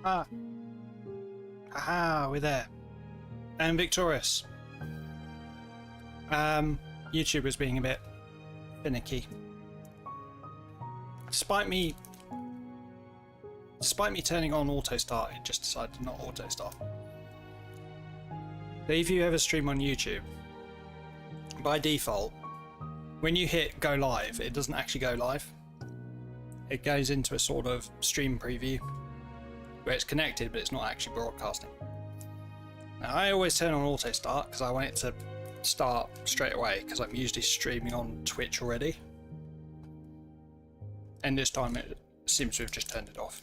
Ah. Aha, we're there. And victorious. YouTube was being a bit finicky. Despite me turning on auto start, it just decided to not auto start. But if you ever stream on YouTube, by default, when you hit go live, it doesn't actually go live. It goes into a sort of stream preview where it's connected, but it's not actually broadcasting. Now, I always turn on auto start because I want it to start straight away because I'm usually streaming on Twitch already. And this time it seems to have just turned it off.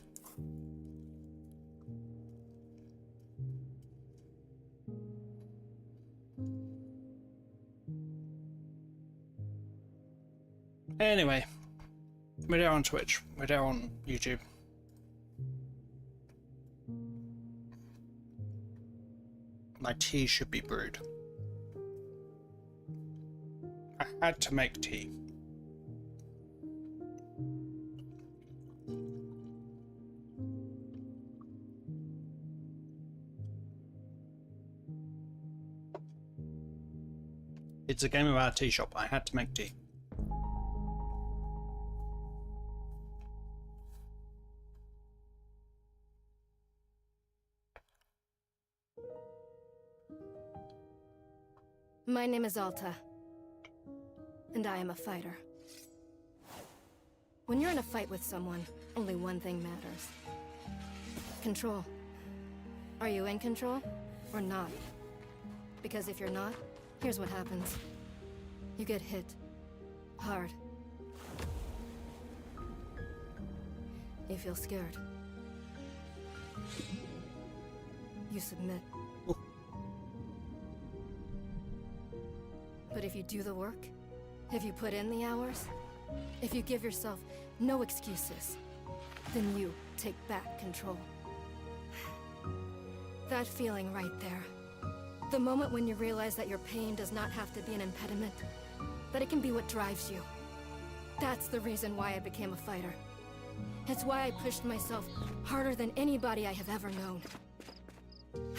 Anyway, we're there on Twitch, we're there on YouTube. My tea should be brewed. I had to make tea. It's a game of our tea shop. I had to make tea. My name is Alta, and I am a fighter. When you're in a fight with someone, only one thing matters. Control. Are you in control, or not? Because if you're not, here's what happens. You get hit. Hard. You feel scared. You submit. But if you do the work, if you put in the hours, if you give yourself no excuses, then you take back control. That feeling right there. The moment when you realize that your pain does not have to be an impediment, that it can be what drives you. That's the reason why I became a fighter. It's why I pushed myself harder than anybody I have ever known.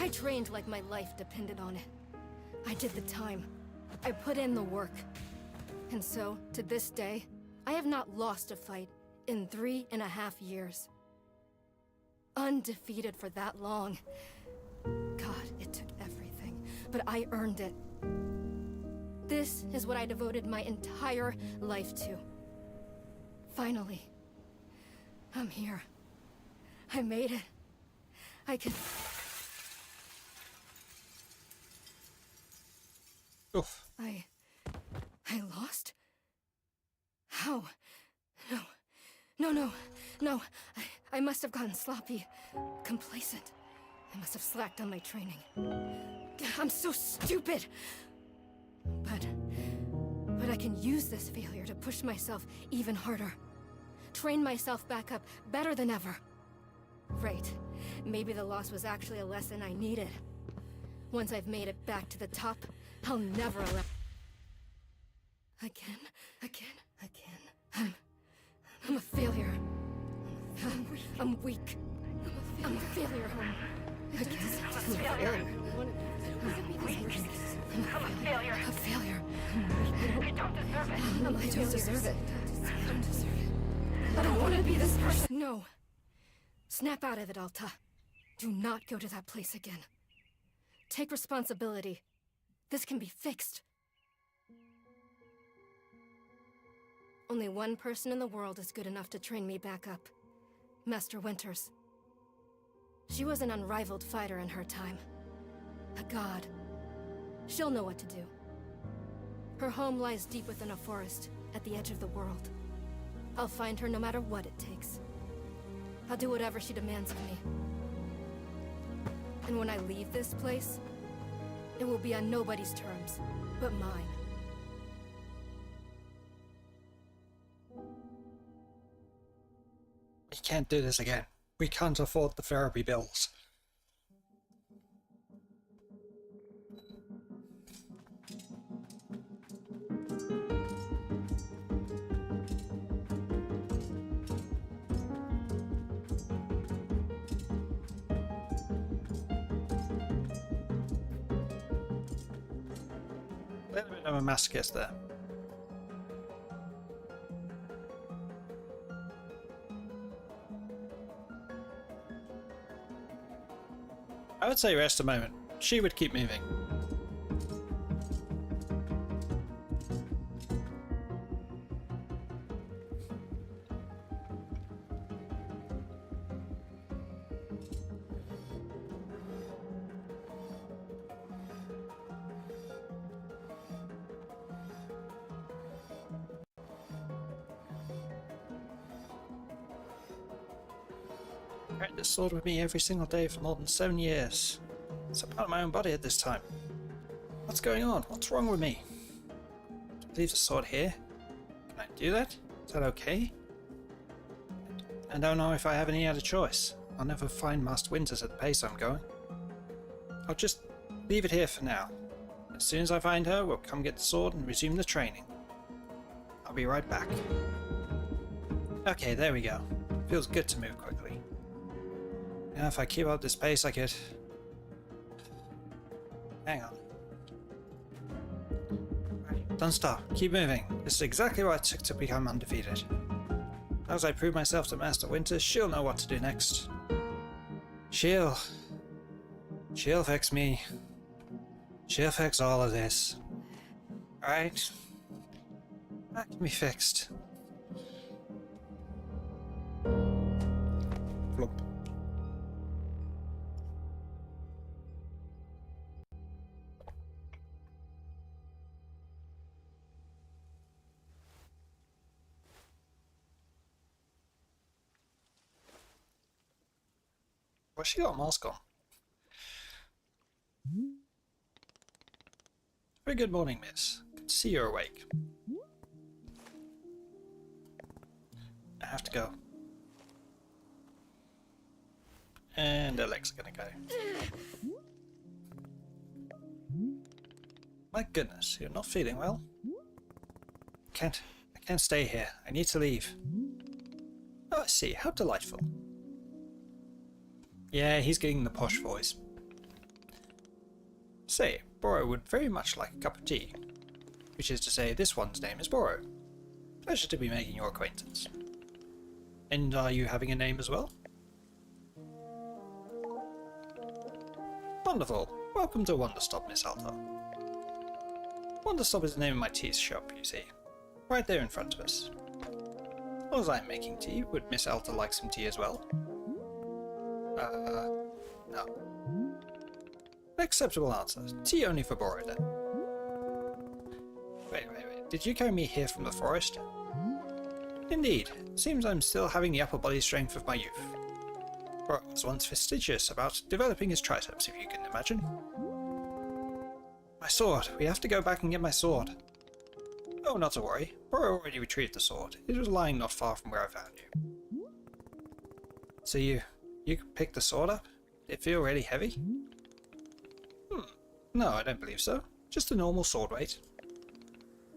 I trained like my life depended on it. I did the time. I put in the work. And so, to this day, I have not lost a fight in 3.5 years. Undefeated for that long. God, it took everything, but I earned it. This is what I devoted my entire life to. Finally, I'm here. I made it. I can... Oof. I lost? How? No. I must have gotten sloppy. Complacent. I must have slacked on my training. I'm so stupid! But I can use this failure to push myself even harder. Train myself back up better than ever. Right. Maybe the loss was actually a lesson I needed. Once I've made it back to the top, I'll never allow... Again. I'm a failure. I'm weak. I'm a failure. Again. I'm a failure. I'm a failure. A failure. I don't deserve it. I don't deserve it. I don't want to be this person. No. Snap out of it, Alta. Do not go to that place again. Take responsibility. This can be fixed. Only one person in the world is good enough to train me back up. Master Winters. She was an unrivaled fighter in her time. A god. She'll know what to do. Her home lies deep within a forest, at the edge of the world. I'll find her no matter what it takes. I'll do whatever she demands of me. And when I leave this place, it will be on nobody's terms, but mine. We can't do this again. We can't afford the therapy bills. I'm a masochist there. I would say rest a moment. She would keep moving. I carried this sword with me every single day for more than 7 years. It's a part of my own body at this time. What's going on? What's wrong with me? Leave the sword here? Can I do that? Is that okay? I don't know if I have any other choice. I'll never find Master Winters at the pace I'm going. I'll just leave it here for now. As soon as I find her, we'll come get the sword and resume the training. I'll be right back. Okay, there we go. Feels good to move quickly. Now if I keep up this pace I could... Hang on. Right, don't stop. Keep moving. This is exactly what it took to become undefeated. As I prove myself to Master Winters, she'll know what to do next. She'll fix me. She'll fix all of this. Alright? That can be fixed. Flop. Well, she got a mask on. Very good morning, miss. Good to see you're awake. I have to go. And her legs are gonna go. My goodness, you're not feeling well? I can't stay here. I need to leave. Oh, I see. How delightful. Yeah, he's getting the posh voice. Say, Boro would very much like a cup of tea. Which is to say, this one's name is Boro. Pleasure to be making your acquaintance. And are you having a name as well? Wonderful. Welcome to Wanderstop, Miss Alta. Wanderstop is the name of my tea shop, you see. Right there in front of us. As I'm making tea, would Miss Alta like some tea as well? No. Acceptable answer. Tea only for Boro then. Wait. Did you carry me here from the forest? Indeed. Seems I'm still having the upper body strength of my youth. Boro was once fastidious about developing his triceps, if you can imagine. My sword. We have to go back and get my sword. Oh, not to worry. Boro already retrieved the sword. It was lying not far from where I found you. So you picked the sword up? Did it feel really heavy? No, I don't believe so. Just a normal sword weight.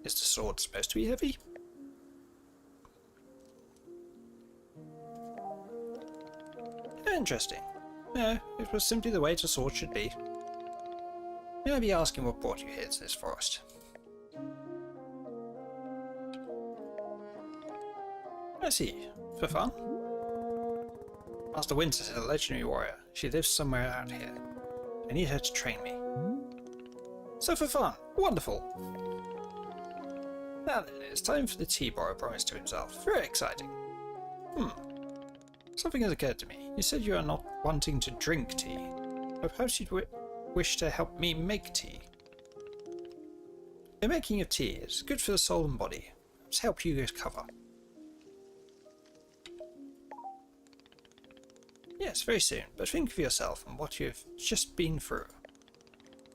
Is the sword supposed to be heavy? Interesting. No, it was simply the weight a sword should be. May I be asking what brought you here to this forest? I see. For fun? Master Winters is a legendary warrior. She lives somewhere out here. I need her to train me. So for fun. Wonderful. Now then, it's time for the tea Boro promised to himself. Very exciting. Something has occurred to me. You said you are not wanting to drink tea. But perhaps you'd wish to help me make tea. The making of tea is good for the soul and body. Let's help you recover. Yes, very soon, but think of yourself and what you've just been through.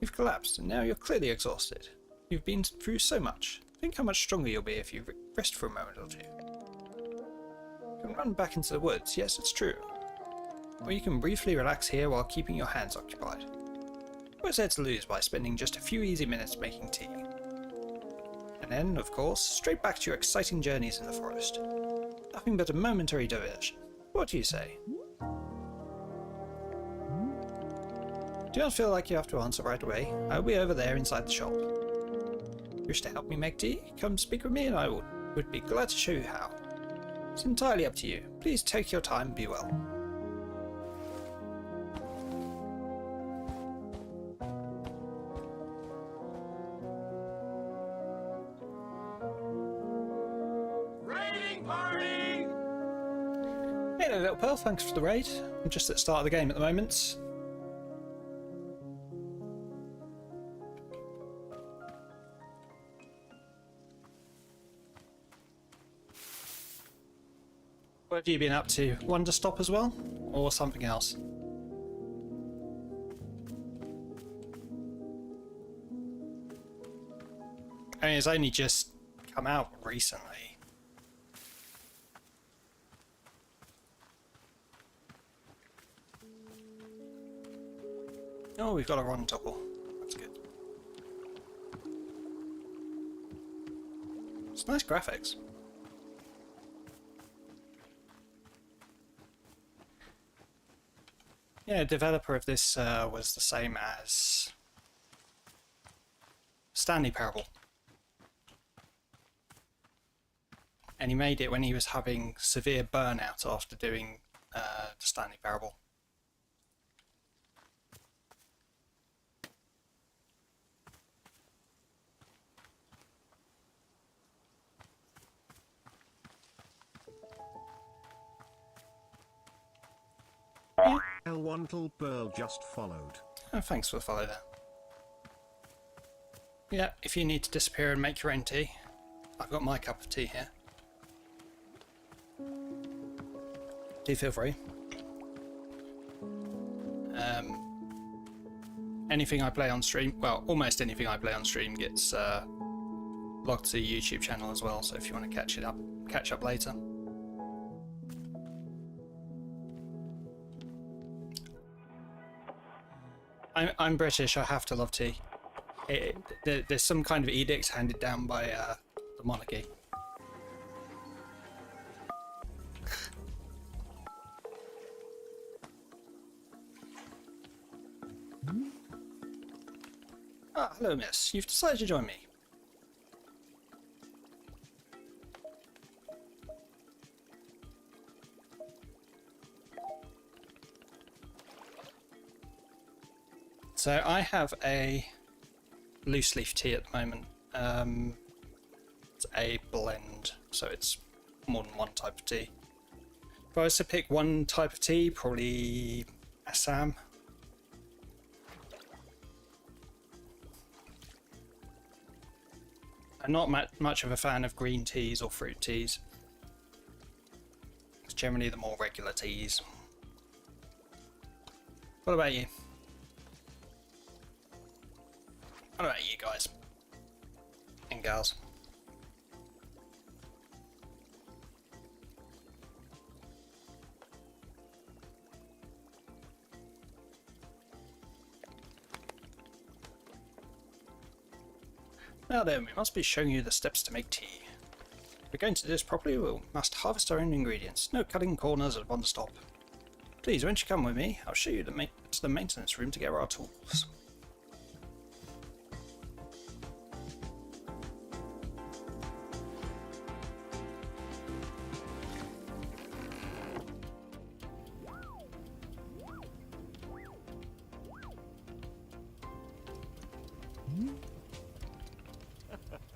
You've collapsed and now you're clearly exhausted. You've been through so much. Think how much stronger you'll be if you rest for a moment or two. You can run back into the woods, yes, it's true. Or you can briefly relax here while keeping your hands occupied. What's there to lose by spending just a few easy minutes making tea? And then, of course, straight back to your exciting journeys in the forest. Nothing but a momentary diversion. What do you say? Do not feel like you have to answer right away. I'll be over there inside the shop. Wish to help me make tea? Come speak with me and I would be glad to show you how. It's entirely up to you. Please take your time and be well. Raiding party! Hey little pearl, thanks for the raid. I'm just at the start of the game at the moment. What have you been up to? Wanderstop as well? Or something else? I mean, it's only just come out recently. Oh, we've got a run toggle. That's good. It's nice graphics. Yeah, developer of this was the same as Stanley Parable. And he made it when he was having severe burnout after doing the Stanley Parable. Yeah. L1 Pearl just followed. Oh, thanks for the follow there. Yeah, if you need to disappear and make your own tea, I've got my cup of tea here. Do feel free. Anything I play on stream, well, almost anything I play on stream gets logged to the YouTube channel as well, so if you want to catch up later. I'm British, I have to love tea. There's some kind of edict handed down by the monarchy. Ah, hello miss, you've decided to join me. So I have a loose leaf tea at the moment. It's a blend, so it's more than one type of tea. If I was to pick one type of tea, probably Assam. I'm not much of a fan of green teas or fruit teas. It's generally the more regular teas. What about you? What about you guys? And gals? Now then, we must be showing you the steps to make tea. If we're going to do this properly, we must harvest our own ingredients. No cutting corners at Wanderstop. Please, won't you come with me? I'll show you to the maintenance room to get our tools.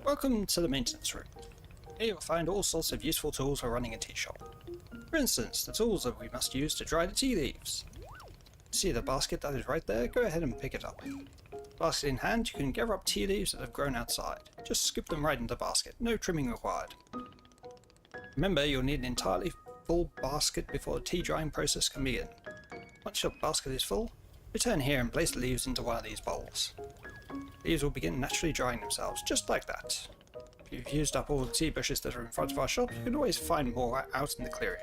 Welcome to the maintenance room. Here you'll find all sorts of useful tools for running a tea shop. For instance, the tools that we must use to dry the tea leaves. See the basket that is right there? Go ahead and pick it up. Basket in hand, you can gather up tea leaves that have grown outside. Just scoop them right into the basket, no trimming required. Remember, you'll need an entirely full basket before the tea drying process can begin. Once your basket is full, return here and place the leaves into one of these bowls. Leaves will begin naturally drying themselves, just like that. If you've used up all the tea bushes that are in front of our shop, you can always find more out in the clearing.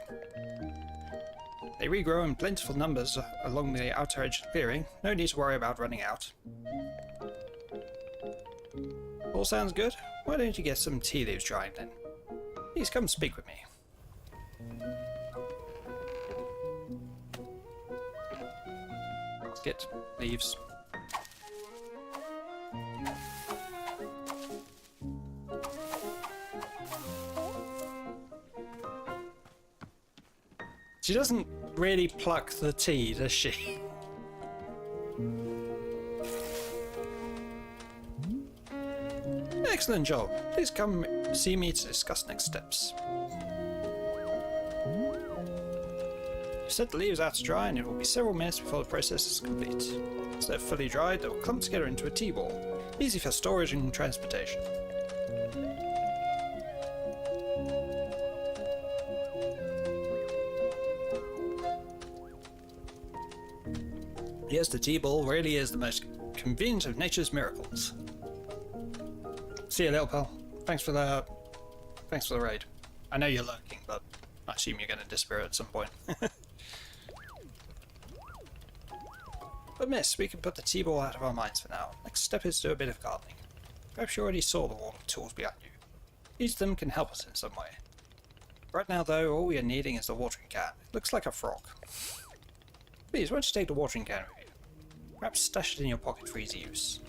They regrow in plentiful numbers along the outer edge of the clearing, no need to worry about running out. All sounds good? Why don't you get some tea leaves drying then? Please come speak with me. Basket, leaves. She doesn't really pluck the tea, does she? Excellent job. Please come see me to discuss next steps. You set the leaves out to dry and it will be several minutes before the process is complete. Once they're fully dried, they will clump together into a tea ball, easy for storage and transportation. Yes, the tea ball really is the most convenient of nature's miracles. See you, little pal. Thanks for the raid. I know you're lurking, but I assume you're going to disappear at some point. But miss, we can put the tea ball out of our minds for now. Next step is to do a bit of gardening. Perhaps you already saw the wall of tools behind you. Each of them can help us in some way. Right now though, all we are needing is the watering can. It looks like a frog. Please, why don't you take the watering can with you? Perhaps stash it in your pocket for easy use.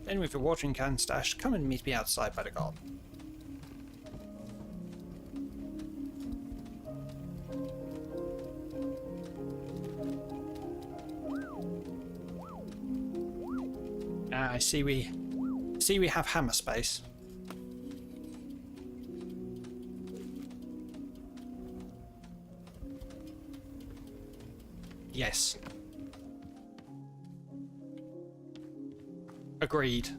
Then with your watering can stashed, come and meet me outside by the garden. I see we have hammer space. Yes. Agreed.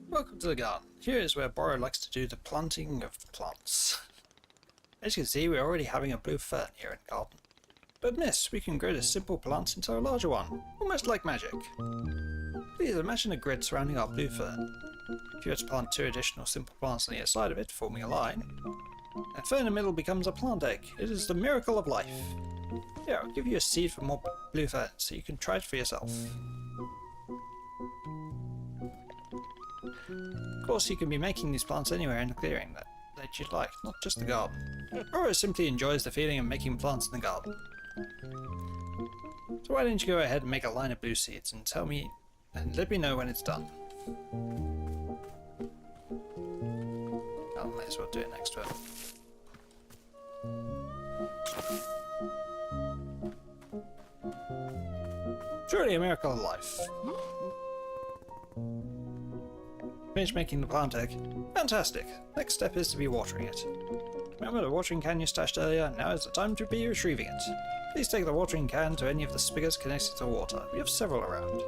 Welcome to the garden. Here is where Borrow likes to do the planting of the plants. As you can see, we're already having a blue fern here in the garden. But miss, we can grow this simple plant into a larger one, almost like magic. Please imagine a grid surrounding our blue fern. If you were to plant 2 additional simple plants on either side of it, forming a line, that fern in the middle becomes a plant egg. It is the miracle of life. Here, I'll give you a seed for more blue ferns, so you can try it for yourself. Of course, you can be making these plants anywhere in the clearing that you'd like, not just the garden. Or simply enjoys the feeling of making plants in the garden. So why don't you go ahead and make a line of blue seeds and tell me, and let me know when it's done. I might as well do it next to it. Truly a miracle of life. Finish making the plant egg. Fantastic. Next step is to be watering it. Remember the watering can you stashed earlier? Now is the time to be retrieving it. Please take the watering can to any of the spigots connected to water. We have several around.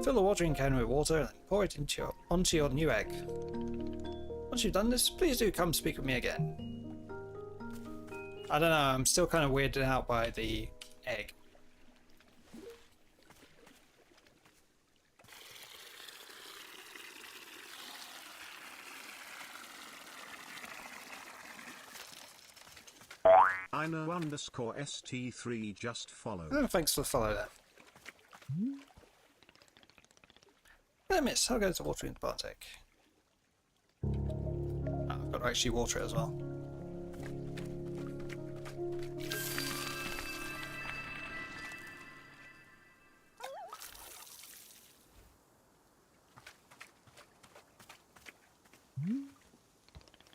Fill the watering can with water and then pour it onto your new egg. Once you've done this, please do come speak with me again. I don't know, I'm still kind of weirded out by the egg. I know _ST3 just followed. Oh, thanks for the follow there. Miss, how goes the watering the plant egg? Oh, I've got to actually water it as well.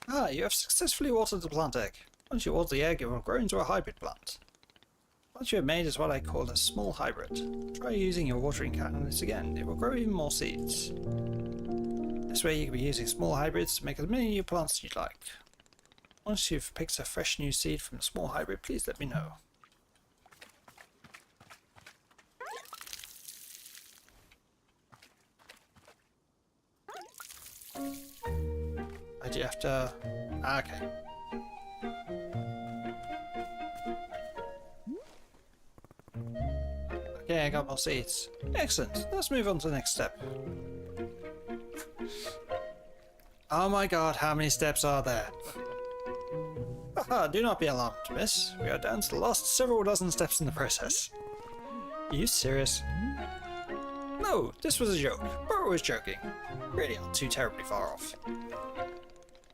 Ah, you have successfully watered the plant egg. Once you water the egg, it will grow into a hybrid plant. What you have made is what I call a small hybrid. Try using your watering can on this again, it will grow even more seeds. This way you can be using small hybrids to make as many new plants as you'd like. Once you've picked a fresh new seed from the small hybrid, please let me know. Do you have to... Ah, okay. Okay, I got more seeds. Excellent. Let's move on to the next step. Oh my god, how many steps are there? Haha, do not be alarmed, miss. We are down to the last several dozen steps in the process. Are you serious? No, this was a joke. Burrow was joking. Really aren't too terribly far off.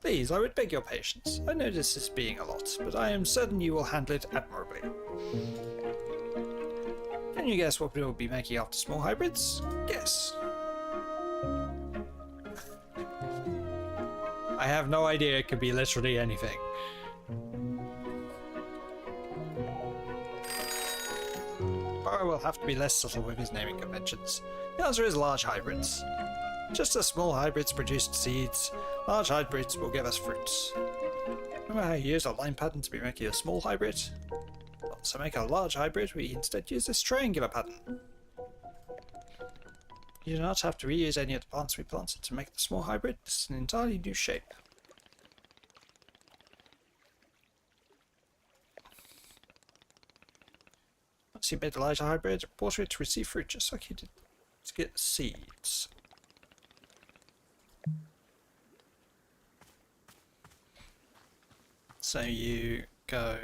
Please, I would beg your patience. I know this is being a lot, but I am certain you will handle it admirably. Can you guess what we will be making after small hybrids? Guess. I have no idea. It could be literally anything. Burrow will have to be less subtle with his naming conventions. The answer is large hybrids. Just as small hybrids produce seeds, large hybrids will give us fruits. Remember how you use a line pattern to be making a small hybrid? Well, to make a large hybrid, we instead use this triangular pattern. You do not have to reuse any of the plants we planted to make the small hybrid. This is an entirely new shape. Once you made the larger hybrid, water it to receive fruit, just like you did to get seeds. So you go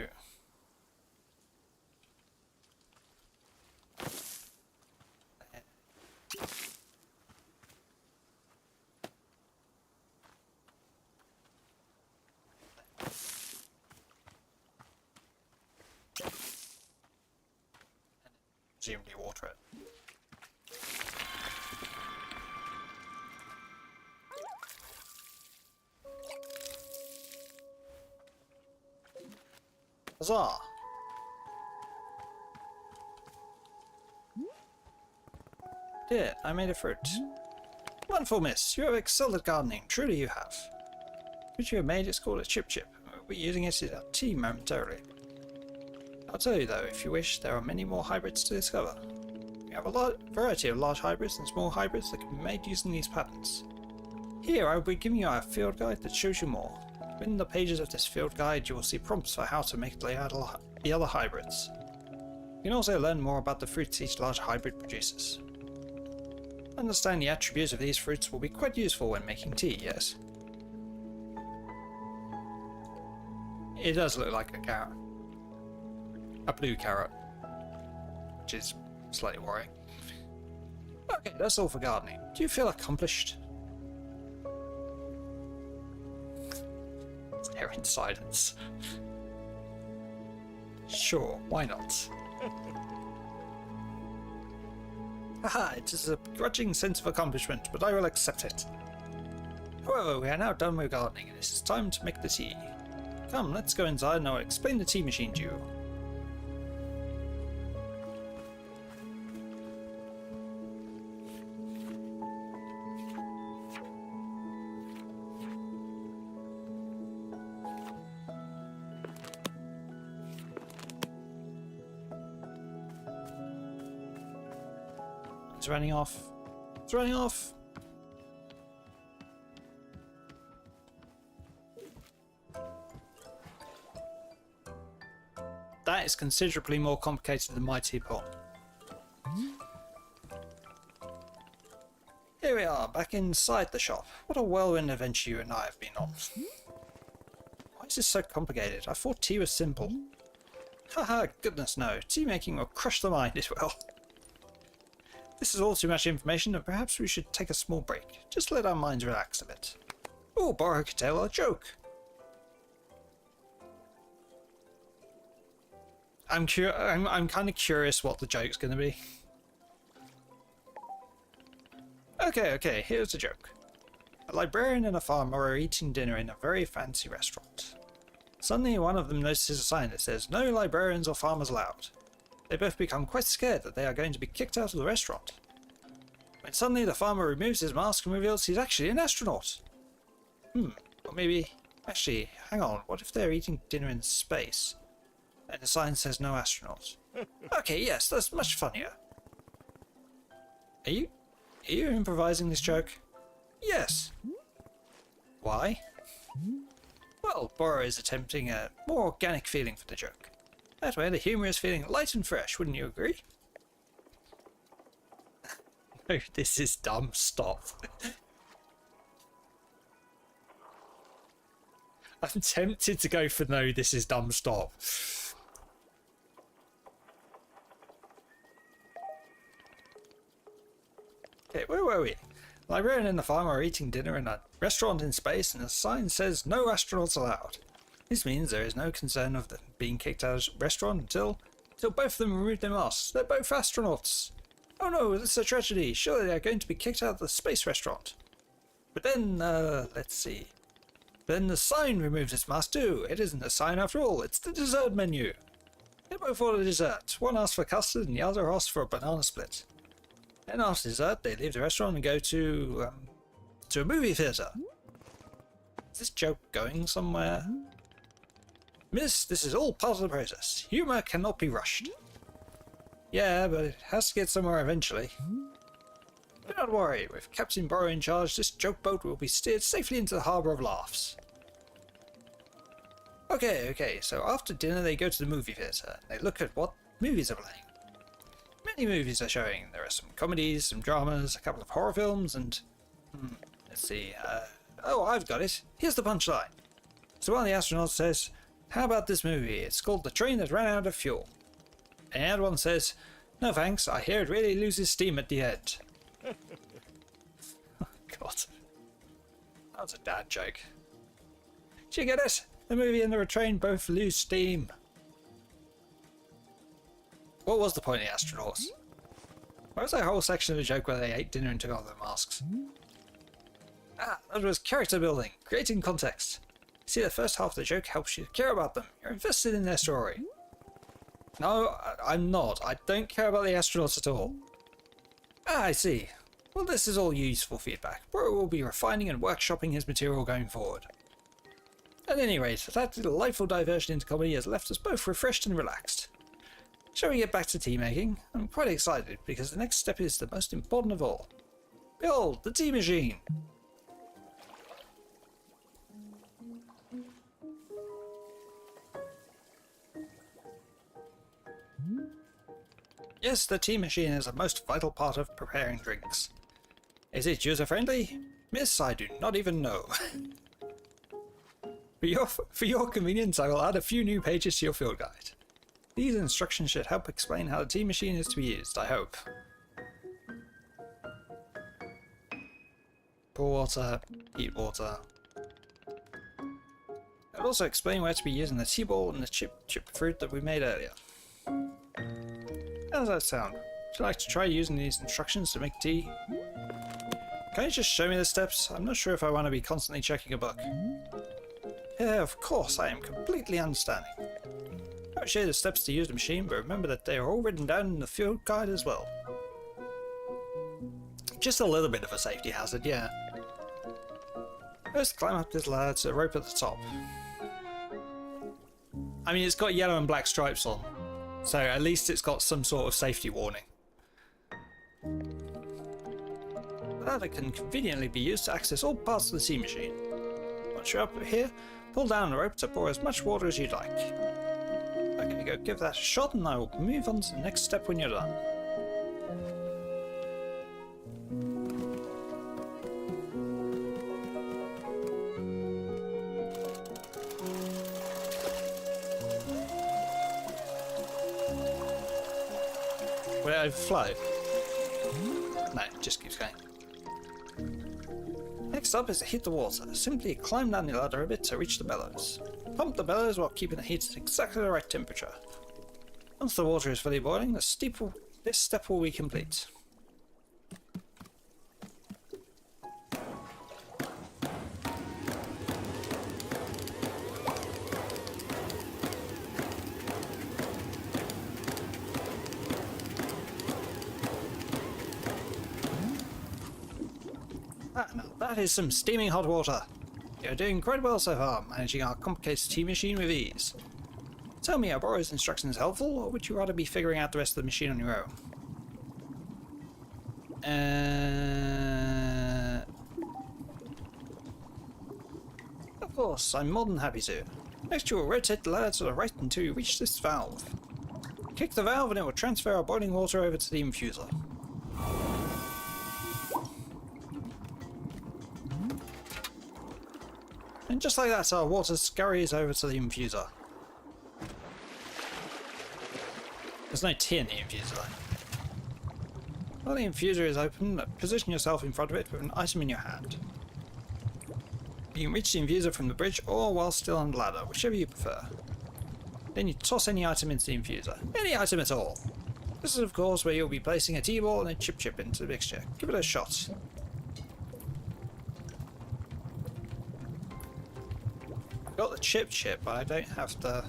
presumably water it. Huzzah! Dear, I made a fruit. Wonderful, miss. You have excelled at gardening. Truly you have. What you have made is called a chip chip. We'll be using it in our tea momentarily. I'll tell you though, if you wish, there are many more hybrids to discover. We have a variety of large hybrids and small hybrids that can be made using these patterns. Here I will be giving you a field guide that shows you more. Within the pages of this field guide you will see prompts for how to make the other hybrids. You can also learn more about the fruits each large hybrid produces. Understanding the attributes of these fruits will be quite useful when making tea, yes? It does look like a carrot. A blue carrot. Which is slightly worrying. Okay, that's all for gardening. Do you feel accomplished? Stare in silence. Sure, why not? Haha, it is a begrudging sense of accomplishment, but I will accept it. However, we are now done with gardening, and it is time to make the tea. Come, let's go inside and I'll explain the tea machine to you. It's running off. It's running off. That is considerably more complicated than my teapot. Here we are, back inside the shop. What a whirlwind adventure you and I have been on. Why is this so complicated? I thought tea was simple. Haha, goodness no. Tea making will crush the mind, it will. This is all too much information, and perhaps we should take a small break. Just let our minds relax a bit. Oh, Borrow could tell a joke. I'm kind of curious what the joke's going to be. Okay, here's the joke. A librarian and a farmer are eating dinner in a very fancy restaurant. Suddenly one of them notices a sign that says, "No librarians or farmers allowed." They both become quite scared that they are going to be kicked out of the restaurant. When suddenly the farmer removes his mask and reveals he's actually an astronaut. Or maybe... Actually, hang on, what if they're eating dinner in space? And the sign says no astronauts. Okay, yes, that's much funnier. Are you improvising this joke? Yes. Why? Well, Borrow is attempting a more organic feeling for the joke. That way the humour is feeling light and fresh, wouldn't you agree? No, this is dumb, stop. I'm tempted to go for no, this is dumb, stop. Okay, where were we? The librarian and the farmer are eating dinner in a restaurant in space and the sign says no astronauts allowed. This means there is no concern of them being kicked out of the restaurant until both of them remove their masks. They're both astronauts. Oh no, this is a tragedy. Surely they're going to be kicked out of the space restaurant. But then, let's see. Then the sign removes its mask too. It isn't a sign after all, it's the dessert menu. They both order dessert. One asks for custard and the other asks for a banana split. Then after dessert, they leave the restaurant and go to a movie theatre. Is this joke going somewhere? Miss, this is all part of the process. Humour cannot be rushed. Yeah, but it has to get somewhere eventually. Do not worry, with Captain Burrow in charge, this joke boat will be steered safely into the harbour of laughs. Okay, so after dinner they go to the movie theatre. They look at what movies are playing. Many movies are showing. There are some comedies, some dramas, a couple of horror films, and... let's see, oh, I've got it. Here's the punchline. So one of the astronauts says, how about this movie? It's called The Train That Ran Out of Fuel. And the other one says, no thanks, I hear it really loses steam at the end. Oh, God. That was a dad joke. Did you get it? The movie and the train both lose steam. What was the point of the astronauts? Where was that whole section of the joke where they ate dinner and took off their masks? Ah, that was character building, creating context. See, the first half of the joke helps you care about them. You're invested in their story. No, I'm not. I don't care about the astronauts at all. Ah, I see. Well, this is all useful feedback. Burrow will be refining and workshopping his material going forward. At any rate, that delightful diversion into comedy has left us both refreshed and relaxed. Shall we get back to tea making? I'm quite excited because the next step is the most important of all. Behold, the tea machine! Yes, the tea machine is a most vital part of preparing drinks. Is it user-friendly? Miss, I do not even know. For your convenience, I will add a few new pages to your field guide. These instructions should help explain how the tea machine is to be used, I hope. Pour water, heat water. I'll also explain where to be using the tea ball and the chip fruit that we made earlier. How does that sound? Would you like to try using these instructions to make tea? Can you just show me the steps? I'm not sure if I want to be constantly checking a book. Yeah, of course, I am completely understanding. I'll show you the steps to use the machine, but remember that they are all written down in the field guide as well. Just a little bit of a safety hazard, yeah. First, climb up this ladder to the rope at the top. I mean, it's got yellow and black stripes on, so at least it's got some sort of safety warning. The ladder can conveniently be used to access all parts of the tea machine. Once you're up here, pull down the rope to pour as much water as you'd like. Okay, go give that a shot and I will move on to the next step when you're done. Will it overflow? No, it just keeps going. Next up is to heat the water. Simply climb down the ladder a bit to reach the bellows. Pump the bellows while keeping the heat at exactly the right temperature. Once the water is fully boiling, this step will be complete. Now that is some steaming hot water. You're doing quite well so far, managing our complicated tea machine with ease. Tell me, are Burrow's instructions helpful, or would you rather be figuring out the rest of the machine on your own? Of course, I'm more than happy to. Next you will rotate the ladder to the right until you reach this valve. Kick the valve and it will transfer our boiling water over to the infuser. And just like that, our water scurries over to the infuser. There's no tea in the infuser though. While the infuser is open, position yourself in front of it with an item in your hand. You can reach the infuser from the bridge or while still on the ladder, whichever you prefer. Then you toss any item into the infuser. Any item at all! This is of course where you'll be placing a tea ball and a chip into the mixture. Give it a shot. got the chip, but I don't have the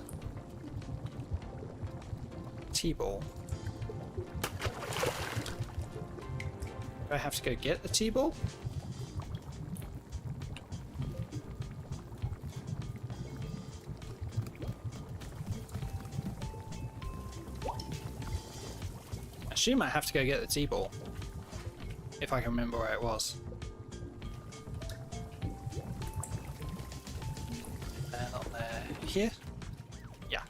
T-ball. Do I have to go get the T-ball? I assume I have to go get the T-ball. If I can remember where it was. Not there. Here? Yeah.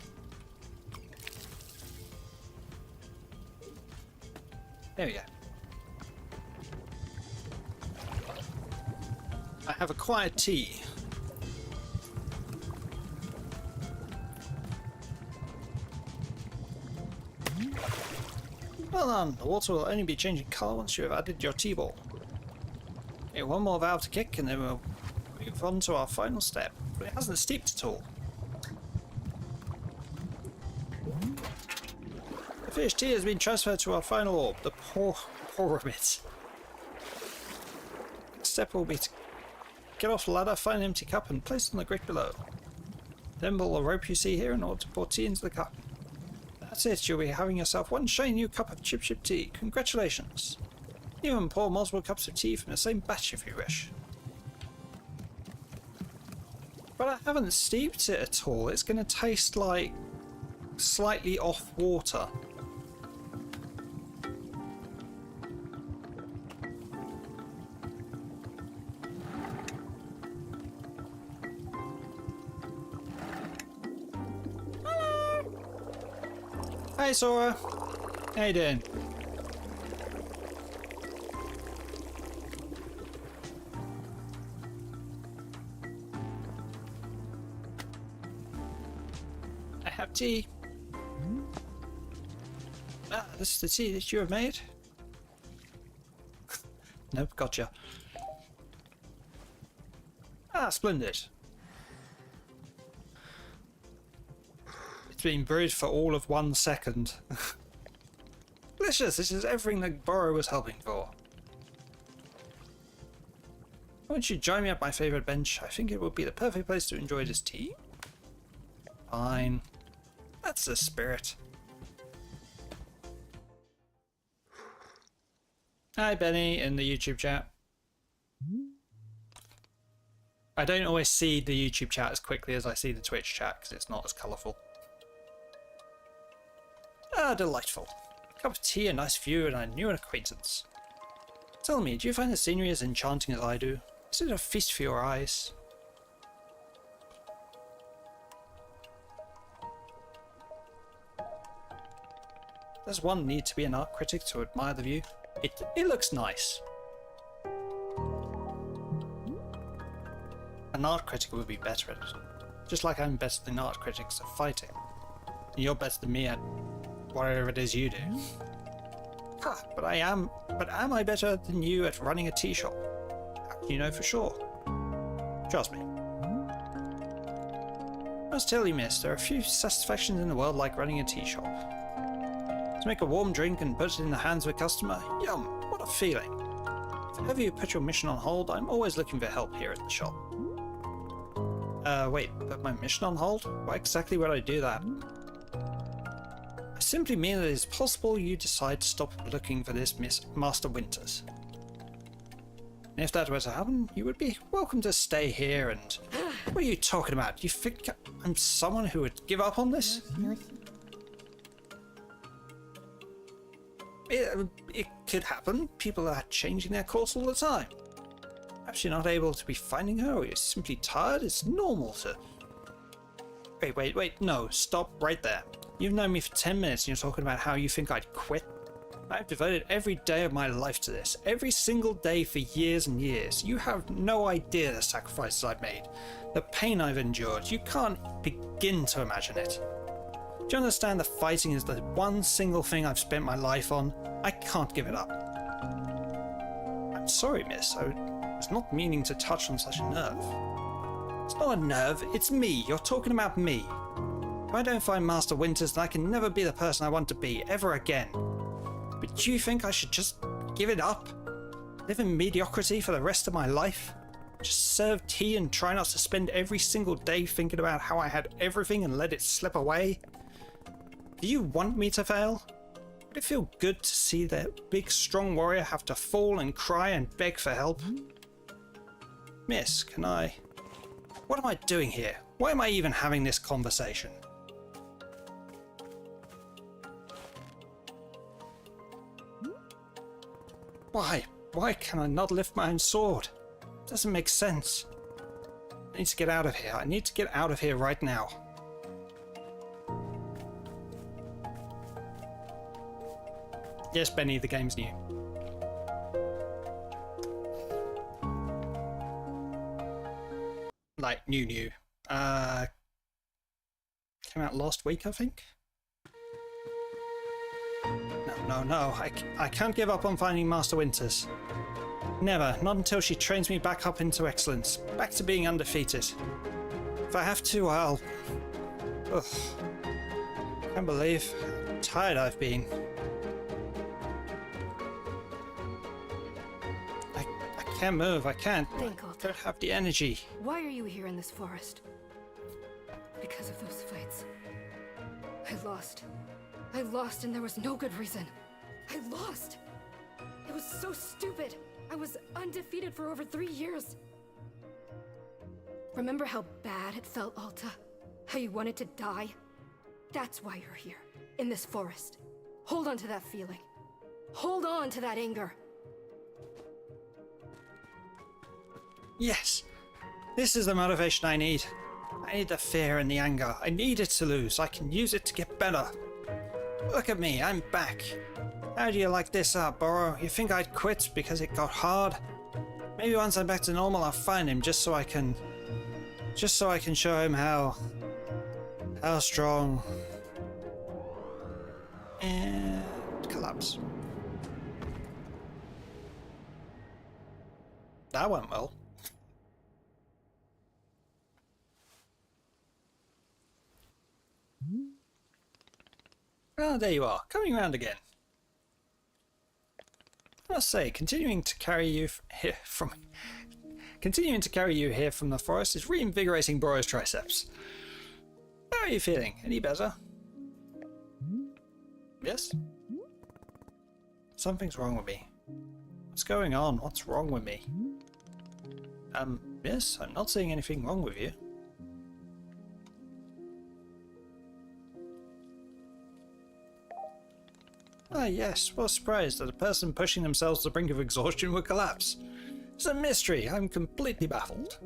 There we go. I have acquired tea. Well done. The water will only be changing colour once you have added your tea ball. Okay, one more valve to kick and then we'll move on to our final step. But it hasn't steeped at all. The fish tea has been transferred to our final orb, the poorer bit. Next step will be to get off the ladder, find an empty cup and place it on the grate below. Then pull the rope you see here in order to pour tea into the cup. That's it, you'll be having yourself one shiny new cup of chip tea. Congratulations! Even pour multiple cups of tea from the same batch if you wish. But I haven't steeped it at all. It's going to taste like slightly off water. Hey Sora, how you doing? I have tea. Ah, this is the tea that you have made? Nope, gotcha. Ah, splendid. It's been brewed for all of 1 second. Delicious! This is everything the Burrow was hoping for. Why don't you join me at my favourite bench? I think it would be the perfect place to enjoy this tea. Fine. That's the spirit. Hi Benny in the YouTube chat. I don't always see the YouTube chat as quickly as I see the Twitch chat because it's not as colourful. Ah, delightful. A cup of tea, a nice view, and a new acquaintance. Tell me, do you find the scenery as enchanting as I do? Is it a feast for your eyes? Does one need to be an art critic to admire the view? It looks nice. An art critic would be better at it. Just like I'm better than art critics at fighting. And you're better than me at whatever it is you do. Ha, but am I better than you at running a tea shop? How can you know for sure? Trust me. I must tell you, miss, there are a few satisfactions in the world like running a tea shop. To make a warm drink and put it in the hands of a customer, yum, what a feeling. If ever you put your mission on hold, I'm always looking for help here at the shop. Wait, put my mission on hold? Why exactly would I do that? I simply mean that it is possible you decide to stop looking for this Master Winters. And if that were to happen, you would be welcome to stay here and... What are you talking about? Do you think I'm someone who would give up on this? It could happen. People are changing their course all the time. Perhaps you're not able to be finding her, or you're simply tired. It's normal to... Wait, no, stop right there. You've known me for 10 minutes and you're talking about how you think I'd quit. I've devoted every day of my life to this, every single day for years and years. You have no idea the sacrifices I've made, the pain I've endured. You can't begin to imagine it. Do you understand that fighting is the one single thing I've spent my life on? I can't give it up. I'm sorry, miss. I was not meaning to touch on such a nerve. It's not a nerve, it's me. You're talking about me. If I don't find Master Winters, then I can never be the person I want to be, ever again. But do you think I should just give it up? Live in mediocrity for the rest of my life? Just serve tea and try not to spend every single day thinking about how I had everything and let it slip away? Do you want me to fail? Would it feel good to see that big strong warrior have to fall and cry and beg for help? Miss, can I... What am I doing here? Why am I even having this conversation? Why? Why can I not lift my own sword? It doesn't make sense. I need to get out of here. I need to get out of here right now. Yes, Benny, the game's new. Like, new. Came out last week, I think? No. I can't give up on finding Master Winters. Never. Not until she trains me back up into excellence. Back to being undefeated. If I have to, I'll... Ugh. Can't believe how tired I've been. I can't move. I can't. Think, I Alta. don't have the energy. Why are you here in this forest? Because of those fights. I lost and there was no good reason. I lost! It was so stupid! I was undefeated for over 3 years. Remember how bad it felt, Alta? How you wanted to die? That's why you're here, in this forest. Hold on to that feeling. Hold on to that anger. Yes! This is the motivation I need. I need the fear and the anger. I need it to lose. I can use it to get better. Look at me, I'm back. How do you like this up, Burrow? You think I'd quit because it got hard? Maybe once I'm back to normal I'll find him just so I can show him how strong. And collapse. That went well. Ah, there you are, coming round again. I must say, continuing to carry you here from the forest is reinvigorating Burrow's triceps. How are you feeling? Any better? Yes? Something's wrong with me. What's going on? What's wrong with me? Yes, I'm not seeing anything wrong with you. Ah yes, was surprised that a person pushing themselves to the brink of exhaustion would collapse. It's a mystery, I'm completely baffled.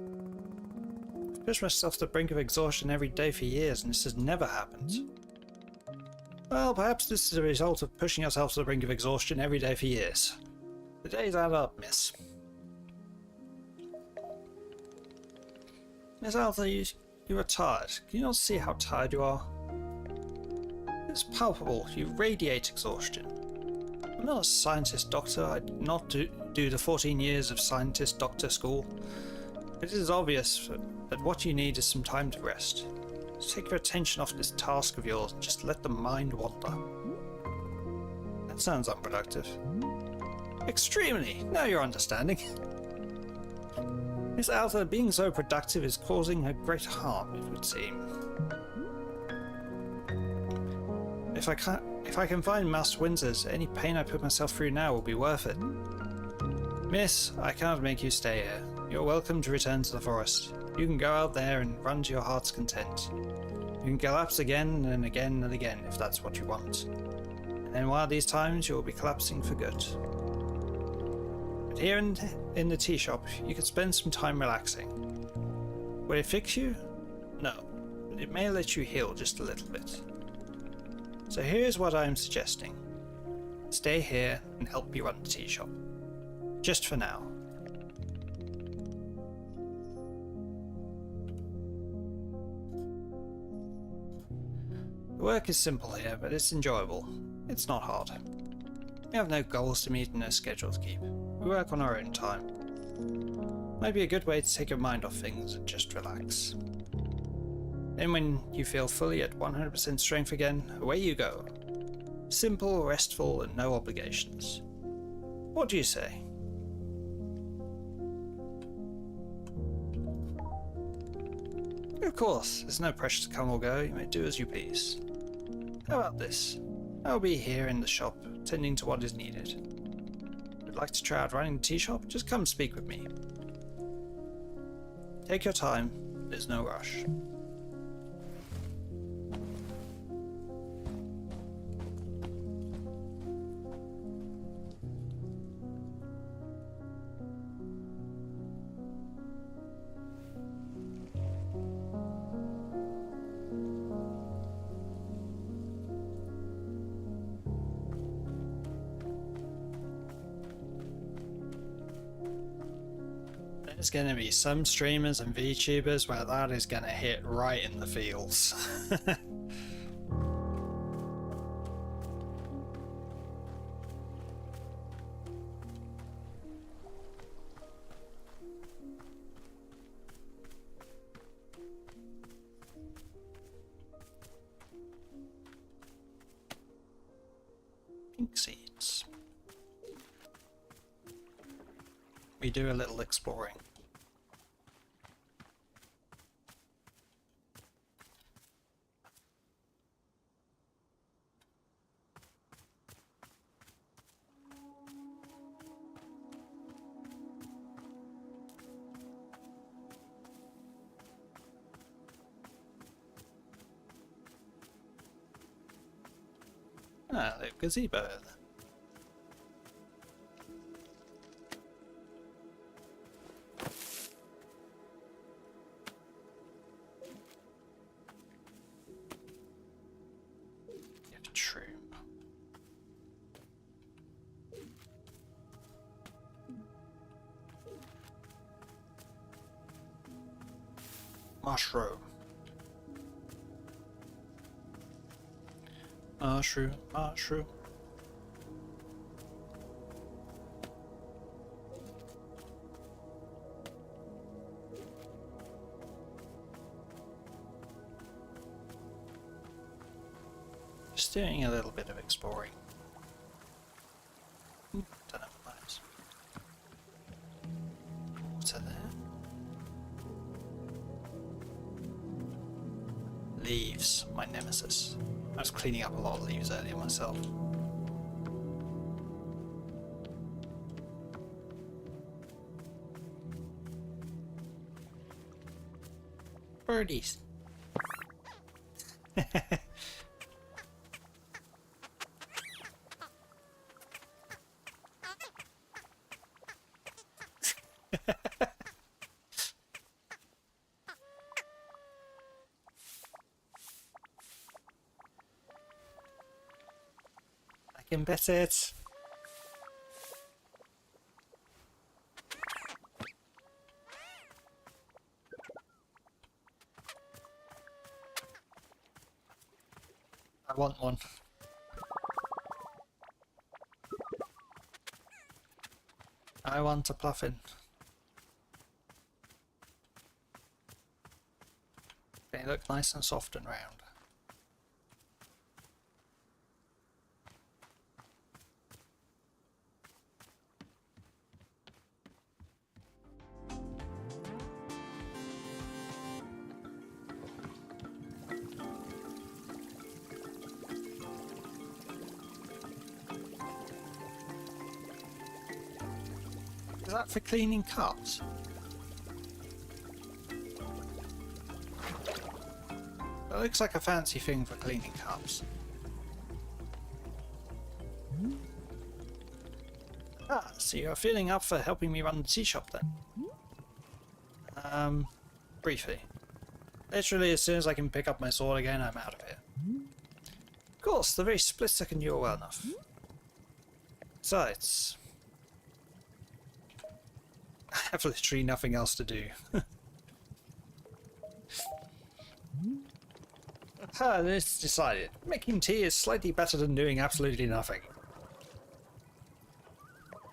I've pushed myself to the brink of exhaustion every day for years and this has never happened. Well, perhaps this is a result of pushing ourselves to the brink of exhaustion every day for years. The days add up, miss. Miss Arthur, you are tired. Can you not see how tired you are? It's palpable. You radiate exhaustion. I'm not a scientist doctor. I did not do the 14 years of scientist doctor school. It is obvious that what you need is some time to rest. Just take your attention off this task of yours and just let the mind wander. That sounds unproductive. Extremely! Now you're understanding. Miss Arthur, being so productive is causing her great harm, it would seem. If I can find Master Winters, any pain I put myself through now will be worth it. Miss, I cannot make you stay here. You're welcome to return to the forest. You can go out there and run to your heart's content. You can collapse again and again and again if that's what you want. And then one of these times you will be collapsing for good. But here in the tea shop, you can spend some time relaxing. Will it fix you? No, but it may let you heal just a little bit. So here's what I'm suggesting. Stay here and help me run the tea shop. Just for now. The work is simple here, but it's enjoyable. It's not hard. We have no goals to meet and no schedule to keep. We work on our own time. Might be a good way to take your mind off things and just relax. Then when you feel fully at 100% strength again, away you go. Simple, restful, and no obligations. What do you say? Of course, there's no pressure to come or go. You may do as you please. How about this? I'll be here in the shop, tending to what is needed. If you'd like to try out running the tea shop, just come speak with me. Take your time. There's no rush. There's going to be some streamers and VTubers where that is going to hit right in the feels. Pink seeds. We do a little exploring. Ah, the gazebo there. Gift shroom. Mushroom. Mushroom, mushroom. Just doing a little bit of exploring. Don't know what that is. Water there. Leaves, my nemesis. I was cleaning up a lot of leaves earlier myself. Birdies. I can bet it. I want one. I want a pluffin. They look nice and soft and round. Is that for cleaning cups? That looks like a fancy thing for cleaning cups. Ah, so you're feeling up for helping me run the tea shop then? Briefly. Literally as soon as I can pick up my sword again, I'm out of here. Of course, the very split second you're well enough. Besides, I have literally nothing else to do. It's decided. Making tea is slightly better than doing absolutely nothing.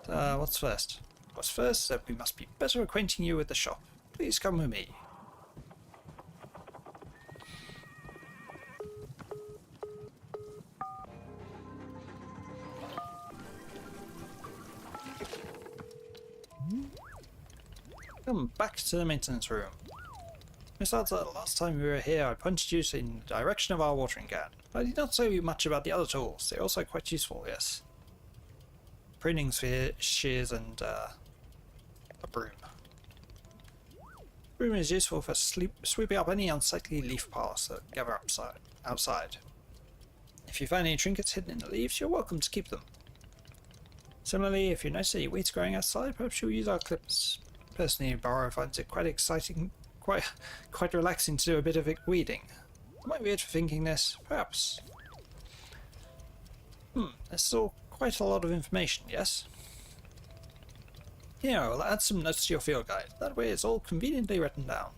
What's first? What's first? We must be better acquainting you with the shop. Please come with me. Come back to the maintenance room. Besides that, last time we were here I pointed you in the direction of our watering can. I did not tell you much about the other tools. They're also quite useful, yes. Pruning shears and a broom. Broom is useful for sweeping up any unsightly leaf piles that gather outside. If you find any trinkets hidden in the leaves, you're welcome to keep them. Similarly, if you notice any weeds growing outside, perhaps you'll use our clippers. Personally, Burrow finds it quite exciting, quite relaxing to do a bit of weeding. Am I weird for thinking this? Perhaps. This is all quite a lot of information, yes? Here, I'll add some notes to your field guide. That way it's all conveniently written down.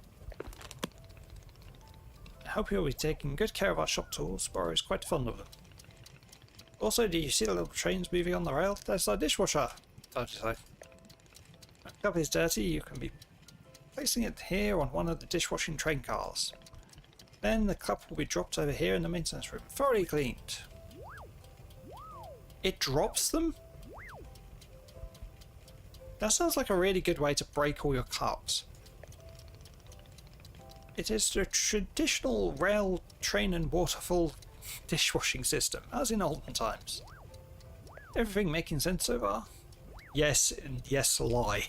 I hope you'll be taking good care of our shop tools. Burrow is quite fond of them. Also, do you see the little trains moving on the rail? That's our dishwasher. When the cup is dirty, you can be placing it here on one of the dishwashing train cars. Then the cup will be dropped over here in the maintenance room, thoroughly cleaned. It drops them? That sounds like a really good way to break all your cups. It is the traditional rail, train and waterfall dishwashing system, as in olden times. Everything making sense so far? Yes, and yes, lie.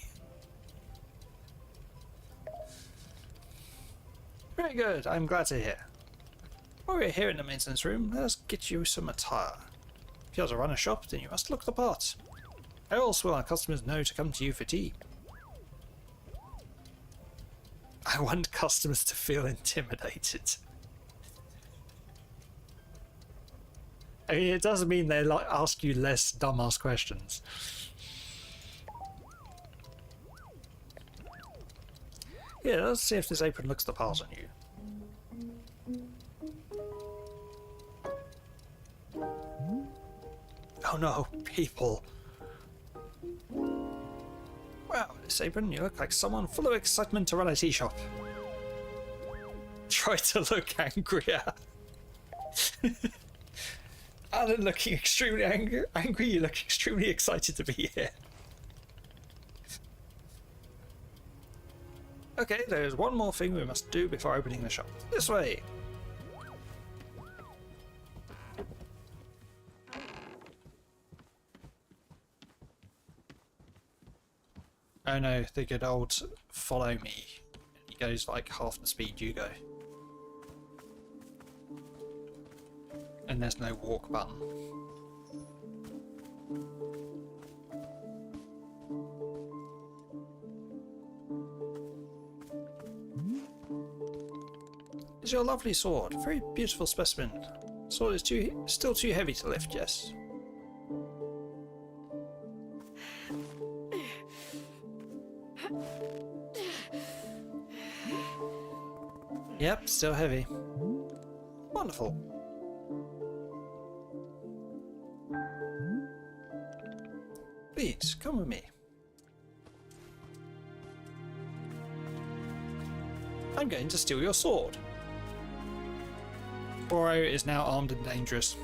Very good, I'm glad to hear. While we're here in the maintenance room, let us get you some attire. If you're to run a shop, then you must look the part. How else will our customers know to come to you for tea? I want customers to feel intimidated. I mean, it doesn't mean they ask you less dumbass questions. Yeah, let's see if this apron looks the part on you. Oh no, people. Wow, this apron, you look like someone full of excitement to run a tea shop. Try to look angrier. Other than looking extremely angry, you look extremely excited to be here. Okay, there's one more thing we must do before opening the shop. This way! Oh no, the good old follow me. He goes like half the speed you go. And there's no walk button. It's your lovely sword. Very beautiful specimen. Sword is still too heavy to lift, yes. Yep, still heavy. Wonderful. Please, come with me. I'm going to steal your sword. Burrow is now armed and dangerous.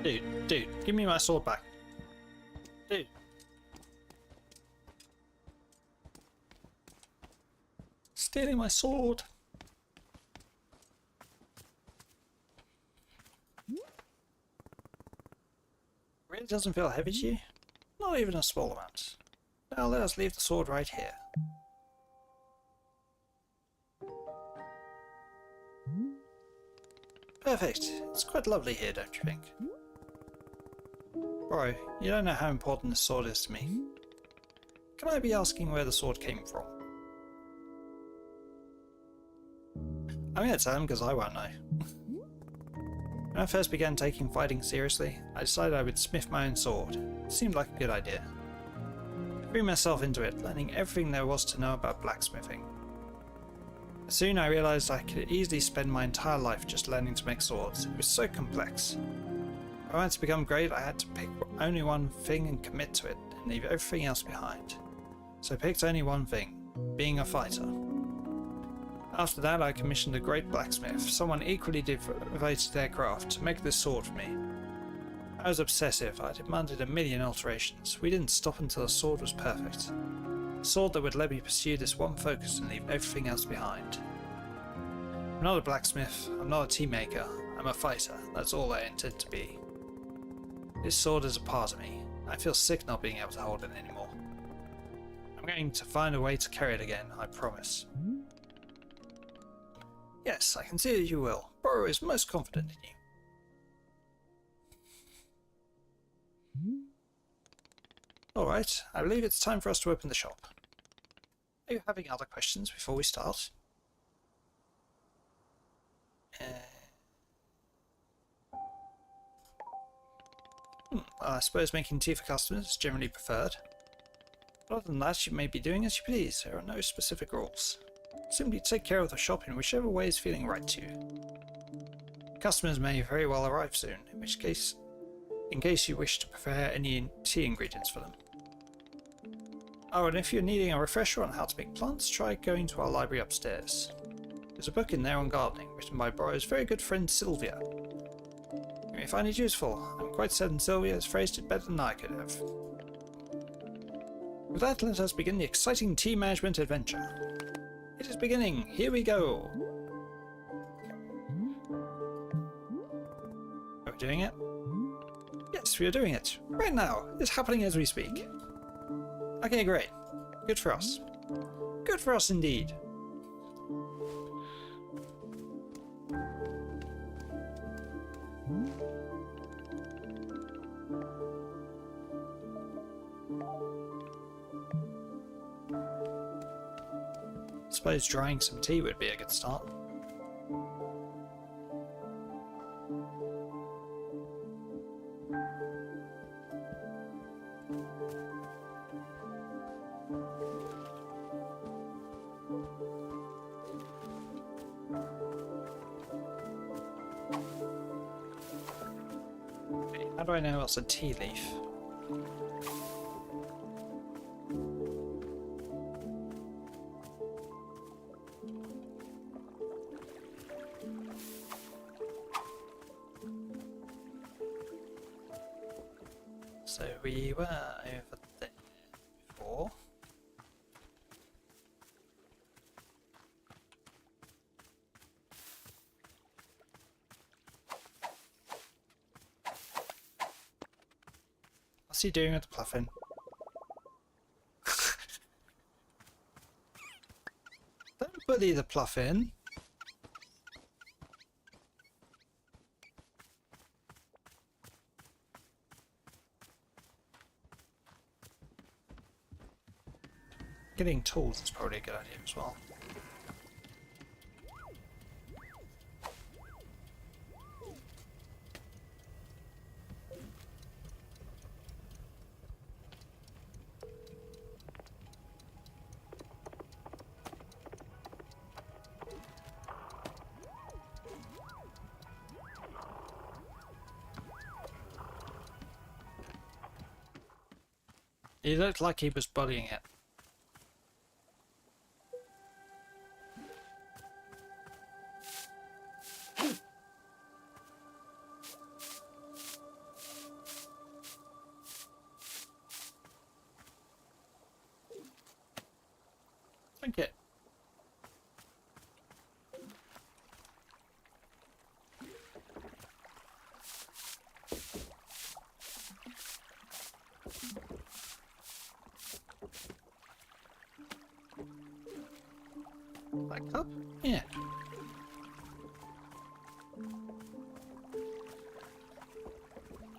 Dude, give me my sword back. Dude. Stealing my sword. Really doesn't feel heavy to you? Not even a small amount. Now let us leave the sword right here. Perfect. It's quite lovely here, don't you think? Bro, you don't know how important this sword is to me. Can I be asking where the sword came from? I'm going to tell him because I won't know. When I first began taking fighting seriously, I decided I would smith my own sword. It seemed like a good idea. I threw myself into it, learning everything there was to know about blacksmithing. Soon I realised I could easily spend my entire life just learning to make swords. It was so complex. If I wanted to become great, I had to pick only one thing and commit to it, and leave everything else behind. So I picked only one thing, being a fighter. After that, I commissioned a great blacksmith, someone equally devoted to their craft, to make this sword for me. I was obsessive. I demanded a million alterations. We didn't stop until the sword was perfect. A sword that would let me pursue this one focus and leave everything else behind. I'm not a blacksmith, I'm not a tea maker, I'm a fighter. That's all I intend to be. This sword is a part of me. I feel sick not being able to hold it anymore. I'm going to find a way to carry it again, I promise. Yes, I can see that you will. Boro is most confident in you. Alright, I believe it's time for us to open the shop. Are you having other questions before we start? Well, I suppose making tea for customers is generally preferred. But other than that, you may be doing as you please. There are no specific rules. Simply take care of the shop in whichever way is feeling right to you. Customers may very well arrive soon, in case you wish to prepare any tea ingredients for them. Oh, and if you're needing a refresher on how to make plants, try going to our library upstairs. There's a book in there on gardening, written by Boro's very good friend Sylvia. You may find it useful. I'm quite certain Sylvia has phrased it better than I could have. With that, let us begin the exciting tea management adventure. It is beginning. Here we go. Are we doing it? Yes, we are doing it. Right now. It's happening as we speak. Okay, great. Good for us. Good for us indeed. I suppose drying some tea would be a good start. How do I know what's a tea leaf? So we were over there before. What's he doing with the puffin? Don't bully the puffin. Getting tools is probably a good idea as well. He looked like he was bullying it. Okay. Back up? Yeah.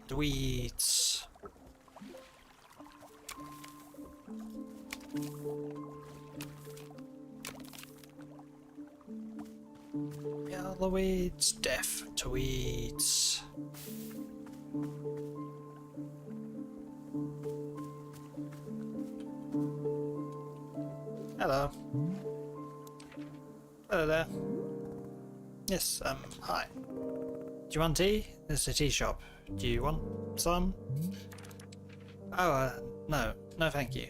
Dweets. Yellowweeds, deaf tweeds. Hello. Hello there. Yes, hi. Do you want tea? This is a tea shop. Do you want some? Oh, no. No, thank you.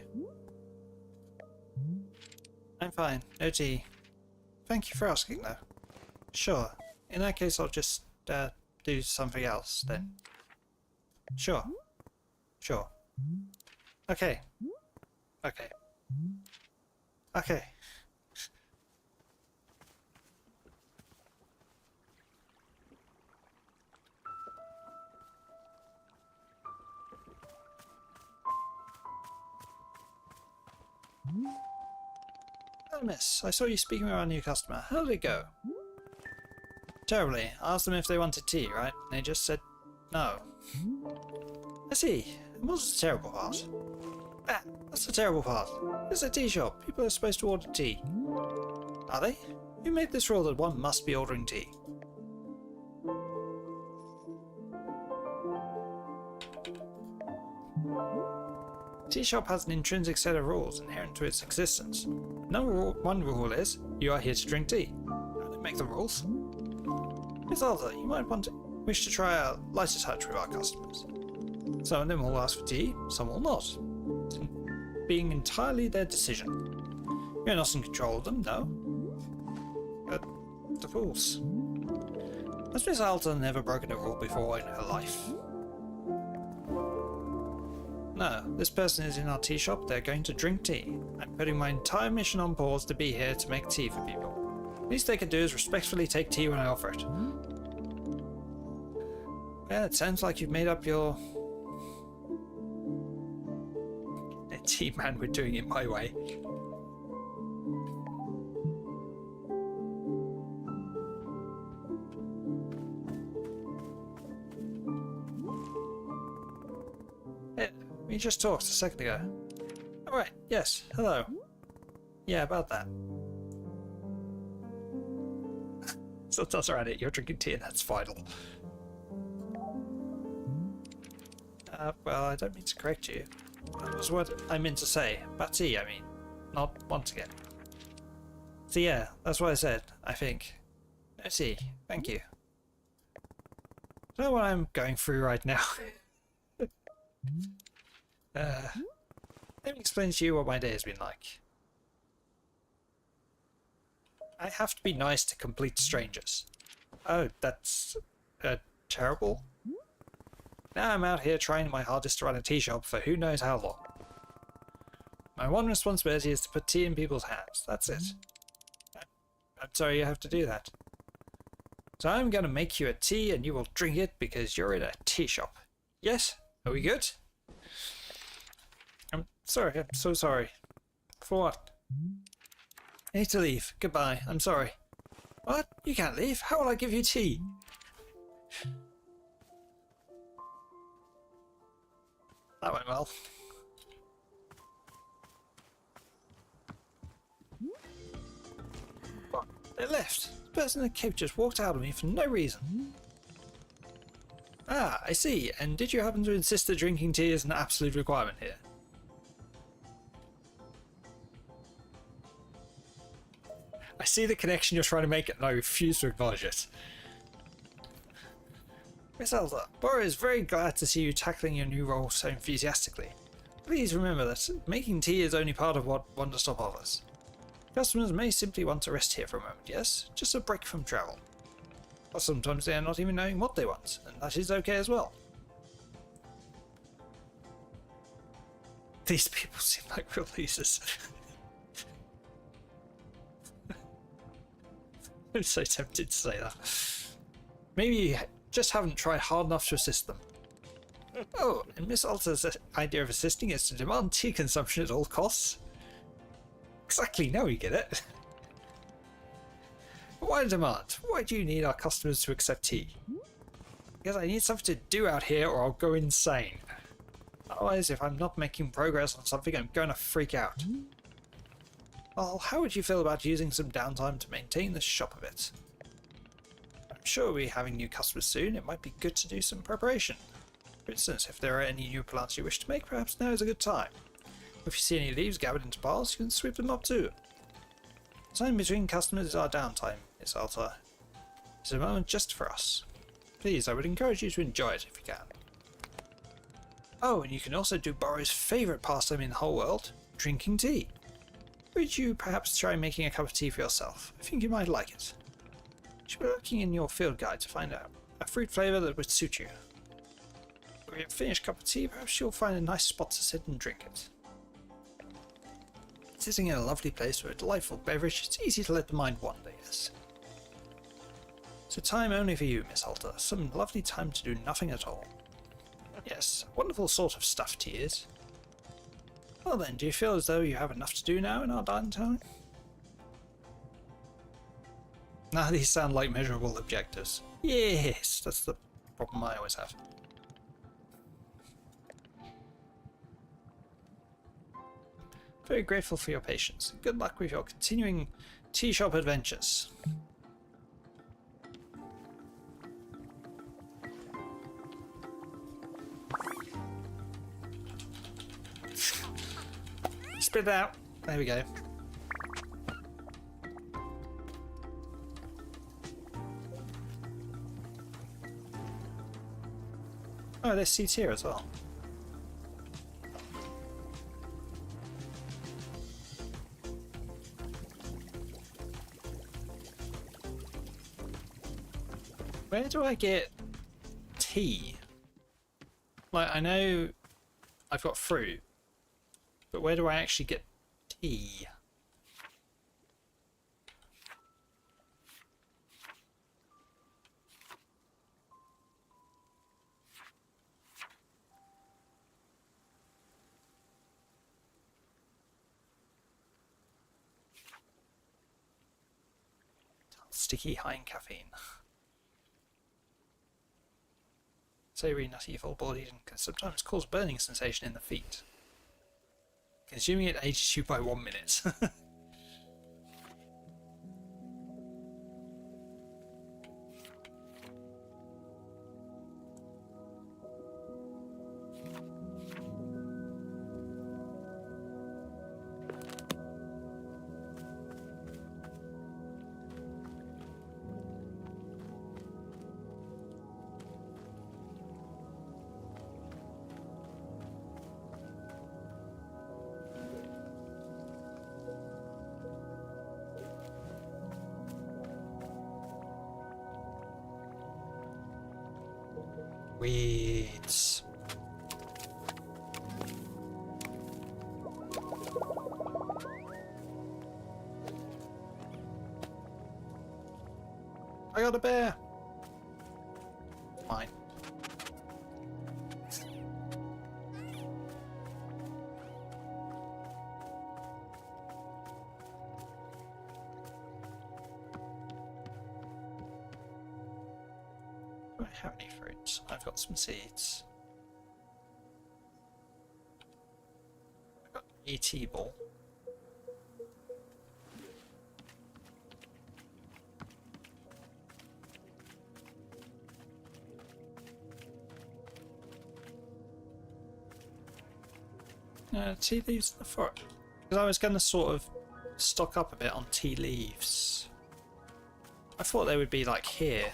I'm fine. No tea. thank you for asking though. Sure. In that case, I'll just do something else then. Sure. Sure. Okay. Okay. Okay. Hello, miss. I saw you speaking with our new customer. How did it go? Terribly. I asked them if they wanted tea, right? And they just said no. I see. And what's the terrible part? Ah, that's the terrible part. It's a tea shop. People are supposed to order tea. Are they? Who made this rule that one must be ordering tea? Tea shop has an intrinsic set of rules inherent to its existence. One rule is, you are here to drink tea. I don't make the rules. Miss Alta, you might wish to try a lighter touch with our customers. Some of them will ask for tea, some will not. It's being entirely their decision. You're not in control of them, no. But the rules. Has Miss Alta never broken a rule before in her life? No, this person is in our tea shop, they're going to drink tea. I'm putting my entire mission on pause to be here to make tea for people. The least they can do is respectfully take tea when I offer it. Well, it sounds like you've made up your... tea man, we're doing it my way. We just talked a second ago. Alright, yes, hello. Yeah, about that. So that's alright, you're drinking tea and that's final. Well, I don't mean to correct you. That was what I meant to say. About tea, I mean. Not once again. So yeah, that's what I said, I think. No tea, thank you. I don't know what I'm going through right now. Let me explain to you what my day has been like. I have to be nice to complete strangers. Oh, that's... terrible? Now I'm out here trying my hardest to run a tea shop for who knows how long. My one responsibility is to put tea in people's hands, that's it. I'm sorry you have to do that. So I'm gonna make you a tea and you will drink it because you're in a tea shop. Yes? Are we good? I'm sorry, I'm so sorry. For what? I need to leave. Goodbye, I'm sorry. What? You can't leave? How will I give you tea? That went well. What? They left. The person in the cape just walked out on me for no reason. Ah, I see. And did you happen to insist that drinking tea is an absolute requirement here? I see the connection you're trying to make and I refuse to acknowledge it. Miss Elder, Bora is very glad to see you tackling your new role so enthusiastically. Please remember that making tea is only part of what Wanderstop offers. Customers may simply want to rest here for a moment, yes? Just a break from travel. Or sometimes they are not even knowing what they want, and that is okay as well. These people seem like real losers. I'm so tempted to say that. Maybe you just haven't tried hard enough to assist them. Oh, and Miss Alta's idea of assisting is to demand tea consumption at all costs? Exactly, now we get it. Why demand? Why do you need our customers to accept tea? Because I need something to do out here or I'll go insane. Otherwise, if I'm not making progress on something, I'm going to freak out. Well, how would you feel about using some downtime to maintain the shop a bit? I'm sure we'll be having new customers soon. It might be good to do some preparation. For instance, if there are any new plants you wish to make, perhaps now is a good time. If you see any leaves gathered into piles, you can sweep them up too. Time between customers is our downtime, Miss Alta. It's a moment just for us. Please, I would encourage you to enjoy it if you can. Oh, and you can also do Borrow's favourite pastime in the whole world, drinking tea. Would you perhaps try making a cup of tea for yourself? I think you might like it. You should be looking in your field guide to find out a fruit flavour that would suit you. When you have finished cup of tea, perhaps you'll find a nice spot to sit and drink it. Sitting in a lovely place with a delightful beverage, it's easy to let the mind wander, yes. So time only for you, Miss Halter. Some lovely time to do nothing at all. Yes, a wonderful sort of stuff tea is. Well then, do you feel as though you have enough to do now in our downtime? Now these sound like measurable objectives. Yes, that's the problem I always have. Very grateful for your patience. Good luck with your continuing tea shop adventures. Spit it out. There we go. Oh, there's seats here as well. Where do I get tea? Like, I know I've got fruit, but where do I actually get tea? Sticky, high in caffeine. Savoury, nutty, full-bodied, and can sometimes cause burning sensation in the feet. Consuming it ages you by 1 minute. Weeds. I got a bear. Mine. Do I have any fruits? I've got some seeds. I've got an ET ball. Tea leaves in the forest. Because I was going to sort of stock up a bit on tea leaves. I thought they would be like here.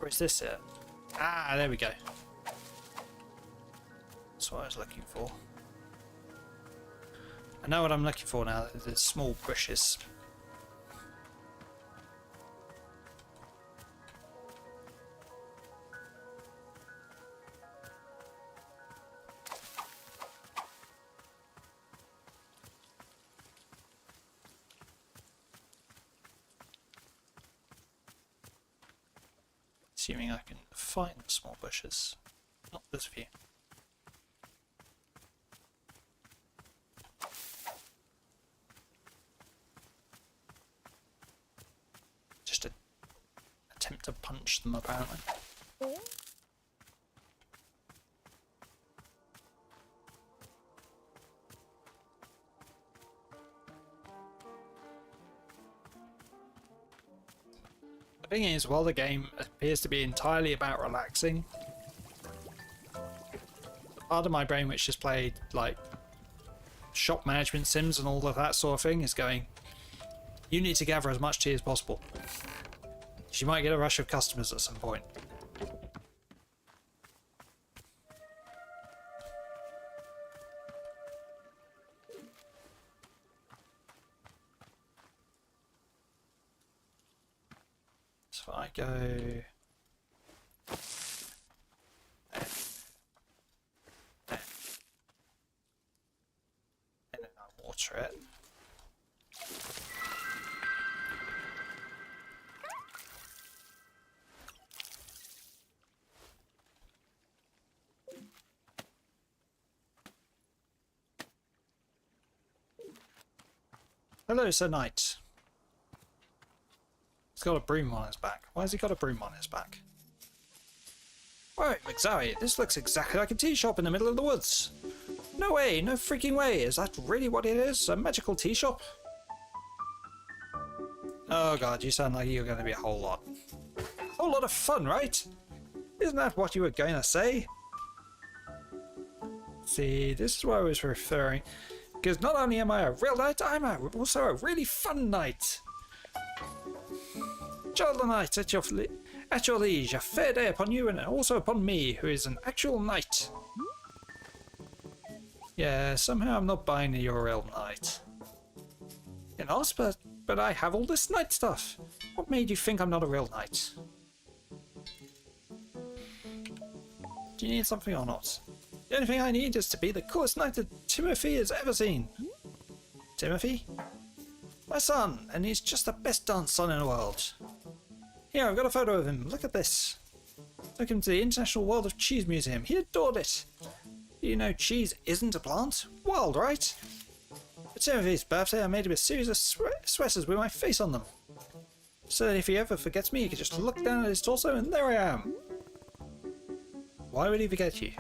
Or is this it? Ah, there we go. That's what I was looking for. I know what I'm looking for now. There's small bushes. Assuming I can find small bushes. Not this view. Just an attempt to punch them, apparently. The thing is, while the game appears to be entirely about relaxing, the part of my brain which just played like shop management sims and all of that sort of thing is going, you need to gather as much tea as possible. You might get a rush of customers at some point. I go... there, there, and then I water it. Hello, Sir Knight. He's got a broom on his back. Why has he got a broom on his back? Right, McZowie, this looks exactly like a tea shop in the middle of the woods. No way, no freaking way. Is that really what it is? A magical tea shop? Oh god, you sound like you're going to be a whole lot. A whole lot of fun, right? Isn't that what you were going to say? See, this is what I was referring. Because not only am I a real knight, I'm also a really fun knight. Gerald the Knight, at your liege, a fair day upon you and also upon me, who is an actual knight. Yeah, somehow I'm not buying that you're a real knight. You know, but I have all this knight stuff. What made you think I'm not a real knight? Do you need something or not? The only thing I need is to be the coolest knight that Timothy has ever seen. Timothy? My son, and he's just the best dance son in the world. Here, I've got a photo of him. Look at this. Took him to the International World of Cheese Museum. He adored it. You know cheese isn't a plant? Wild, right? For Timothy's birthday, I made him a series of sweaters with my face on them. So that if he ever forgets me, he can just look down at his torso and there I am. Why would he forget you?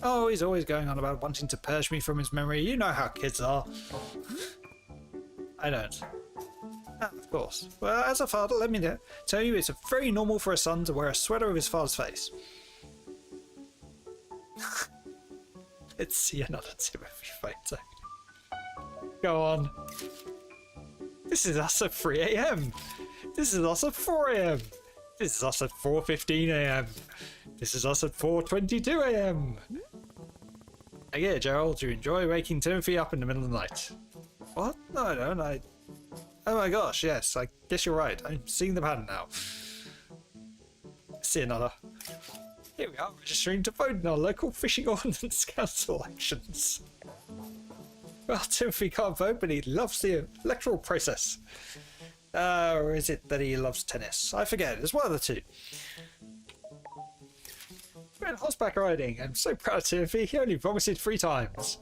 Oh, he's always going on about wanting to purge me from his memory. You know how kids are. I don't. Ah, of course. Well, as a father, let me tell you, it's very normal for a son to wear a sweater of his father's face. Let's see another Timothy photo. Go on. This is us at 3 AM. This is us at 4 AM. This is us at 4:15 AM. This is us at 4:22 AM. Again, Gerald, you enjoy waking Timothy up in the middle of the night. What? No, I don't. Oh my gosh, yes, I guess you're right. I'm seeing the pattern now. See another. Here we are, registering to vote in our local fishing ordnance council elections. Well, Timothy can't vote, but he loves the electoral process. Or is it that he loves tennis? I forget, it's one of the two. Went horseback riding. I'm so proud of Timothy, he only vomited 3 times.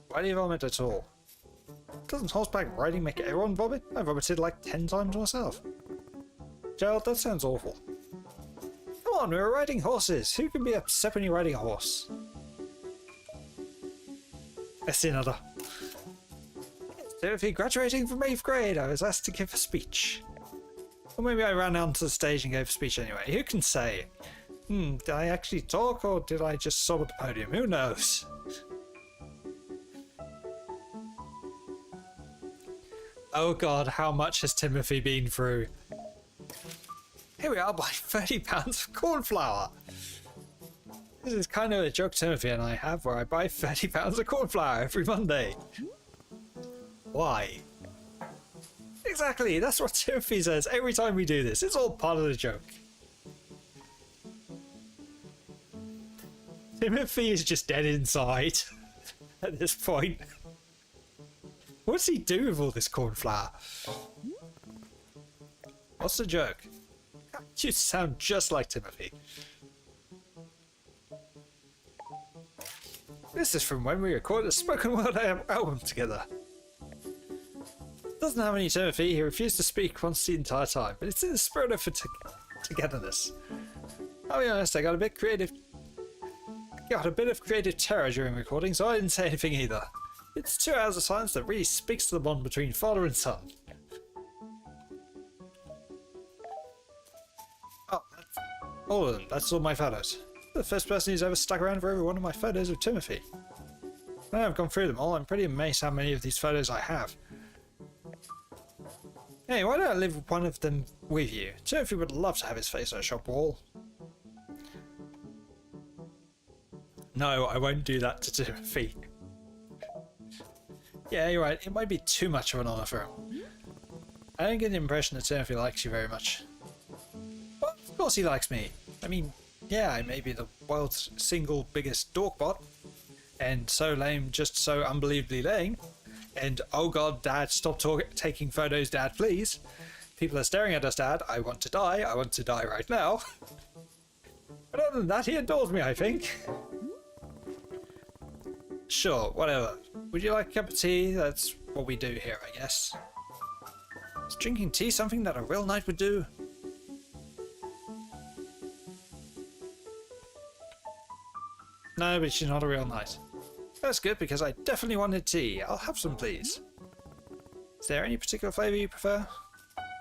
Why do you vomit at all? Doesn't horseback riding make everyone vomit? I vomited like 10 times myself. Gerald, that sounds awful. Come on, we were riding horses. Who can be upset when you're riding a horse? Let's see another. Timothy graduating from 8th grade. I was asked to give a speech. Or maybe I ran onto the stage and gave a speech anyway. Who can say? Did I actually talk or did I just sob at the podium? Who knows? Oh god, how much has Timothy been through? Here we are buying £30 of corn flour. This is kind of a joke Timothy and I have where I buy £30 of corn flour every Monday. Why? Exactly, that's what Timothy says every time we do this. It's all part of the joke. Timothy is just dead inside at this point. What does he do with all this corn flour? What's the joke? You sound just like Timothy. This is from when we recorded a spoken word album together. Doesn't have any Timothy, he refused to speak once the entire time, but it's in the spirit of togetherness. I'll be honest, I got a bit of creative terror during recording, so I didn't say anything either. It's 2 hours of silence that really speaks to the bond between father and son. Oh, that's all of them. That's all my photos. You're the first person who's ever stuck around for every one of my photos of Timothy. Now I've gone through them all, I'm pretty amazed how many of these photos I have. Hey, why don't I leave one of them with you? Timothy would love to have his face on a shop wall. No, I won't do that to Timothy. Yeah, you're right. It might be too much of an honour for him. I don't get the impression that Timothy likes you very much. course he likes me. I mean, yeah, I may be the world's single biggest dorkbot, and so lame, just so unbelievably lame. And oh god, Dad, stop taking photos, Dad, please. People are staring at us, Dad. I want to die. I want to die right now. But other than that, he adores me, I think. Sure, whatever. Would you like a cup of tea? That's what we do here, I guess. Is drinking tea something that a real knight would do? No, but she's not a real knight. That's good, because I definitely wanted tea. I'll have some, please. Is there any particular flavour you prefer?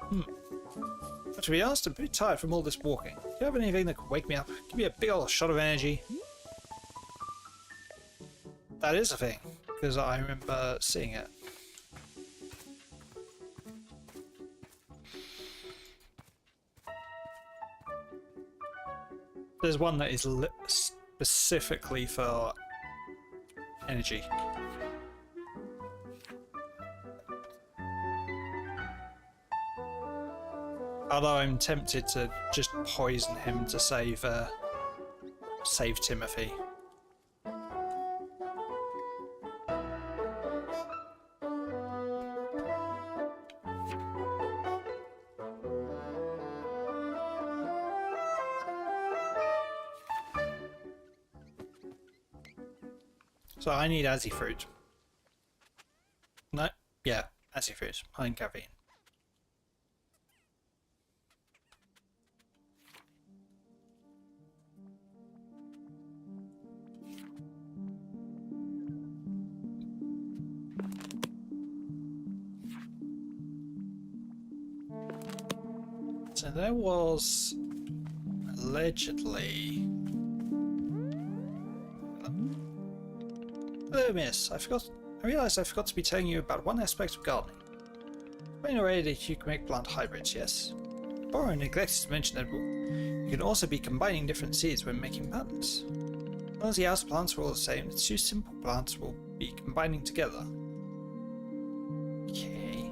But to be honest, I'm a bit tired from all this walking. Do you have anything that could wake me up? Give me a big old shot of energy. That is a thing, because I remember seeing it. There's one that is specifically for energy. Although I'm tempted to just poison him to save Timothy. So I need Azzy fruit. No, yeah, Azzy fruit, high in caffeine. So there was allegedly. Hello, miss. I realised I forgot to be telling you about one aspect of gardening. I know already that you can make plant hybrids, yes. Borrow neglected to mention that you can also be combining different seeds when making patterns. As long as the house plants are all the same, the two simple plants will be combining together. Okay.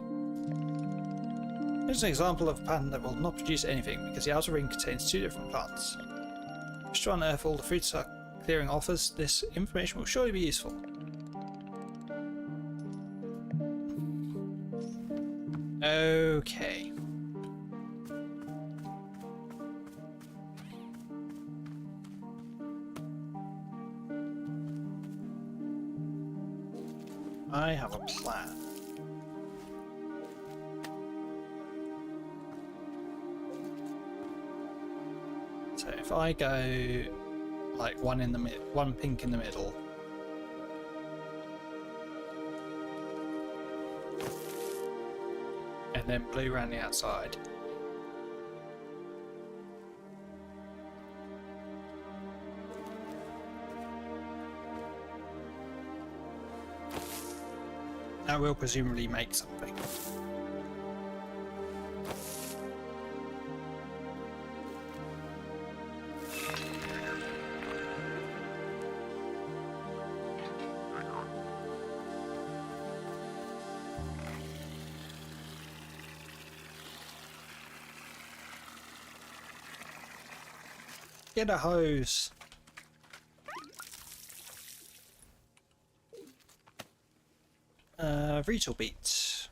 Here's an example of a pattern that will not produce anything because the outer ring contains two different plants. If you wish to unearth all the fruits our clearing offers, this information will surely be useful. Okay. I have a plan. So if I go like one in the one pink in the middle. And then blue around the outside. That will presumably make something. Get a hose. Retail beats.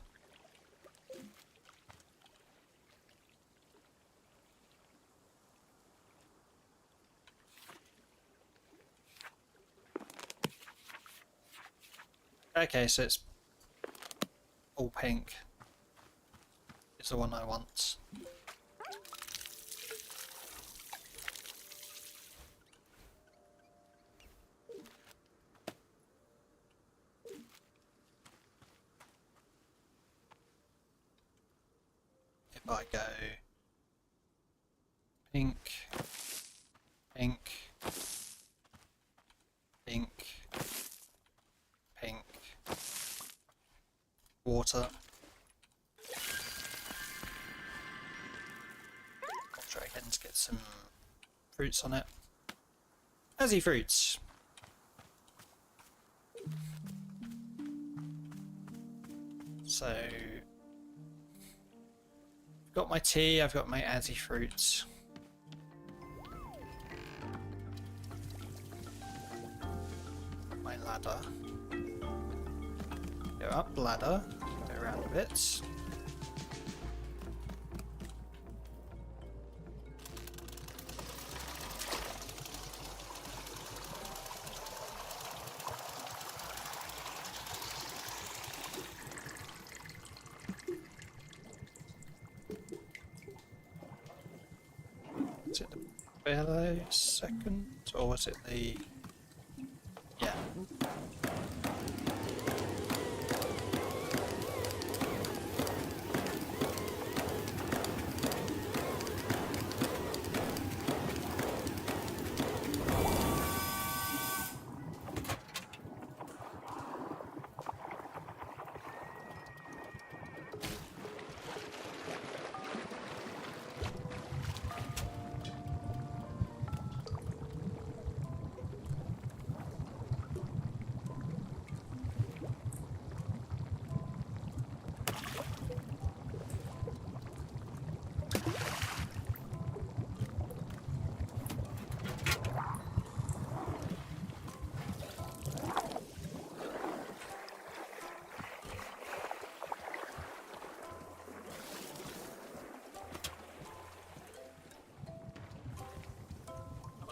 Okay, so it's all pink. It's the one I want. I go pink, pink, pink, pink, water. I'll try again to get some fruits on it. Azzy fruits. So got my tea, I've got my Azzy fruits. ladder. Go up ladder, go around a bit. Is it the bellow second, or was it the... yeah.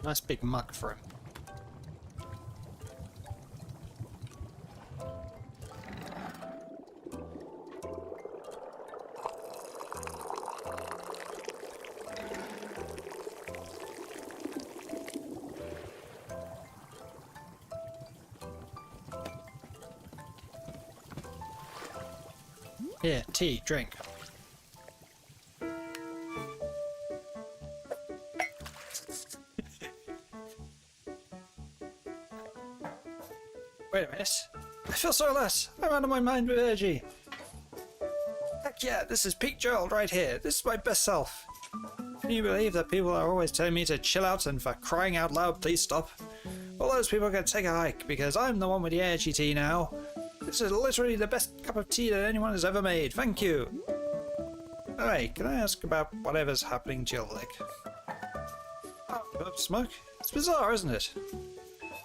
Nice big mug for him. Here, tea, drink. Wait a minute. I feel so less. I'm out of my mind with energy. Heck yeah, this is peak Gerald right here. This is my best self. Can you believe that people are always telling me to chill out and for crying out loud, please stop? All those people can take a hike because I'm the one with the energy tea now. This is literally the best cup of tea that anyone has ever made. Thank you. Hey, can I ask about whatever's happening to your leg? Oh, smoke? It's bizarre, isn't it?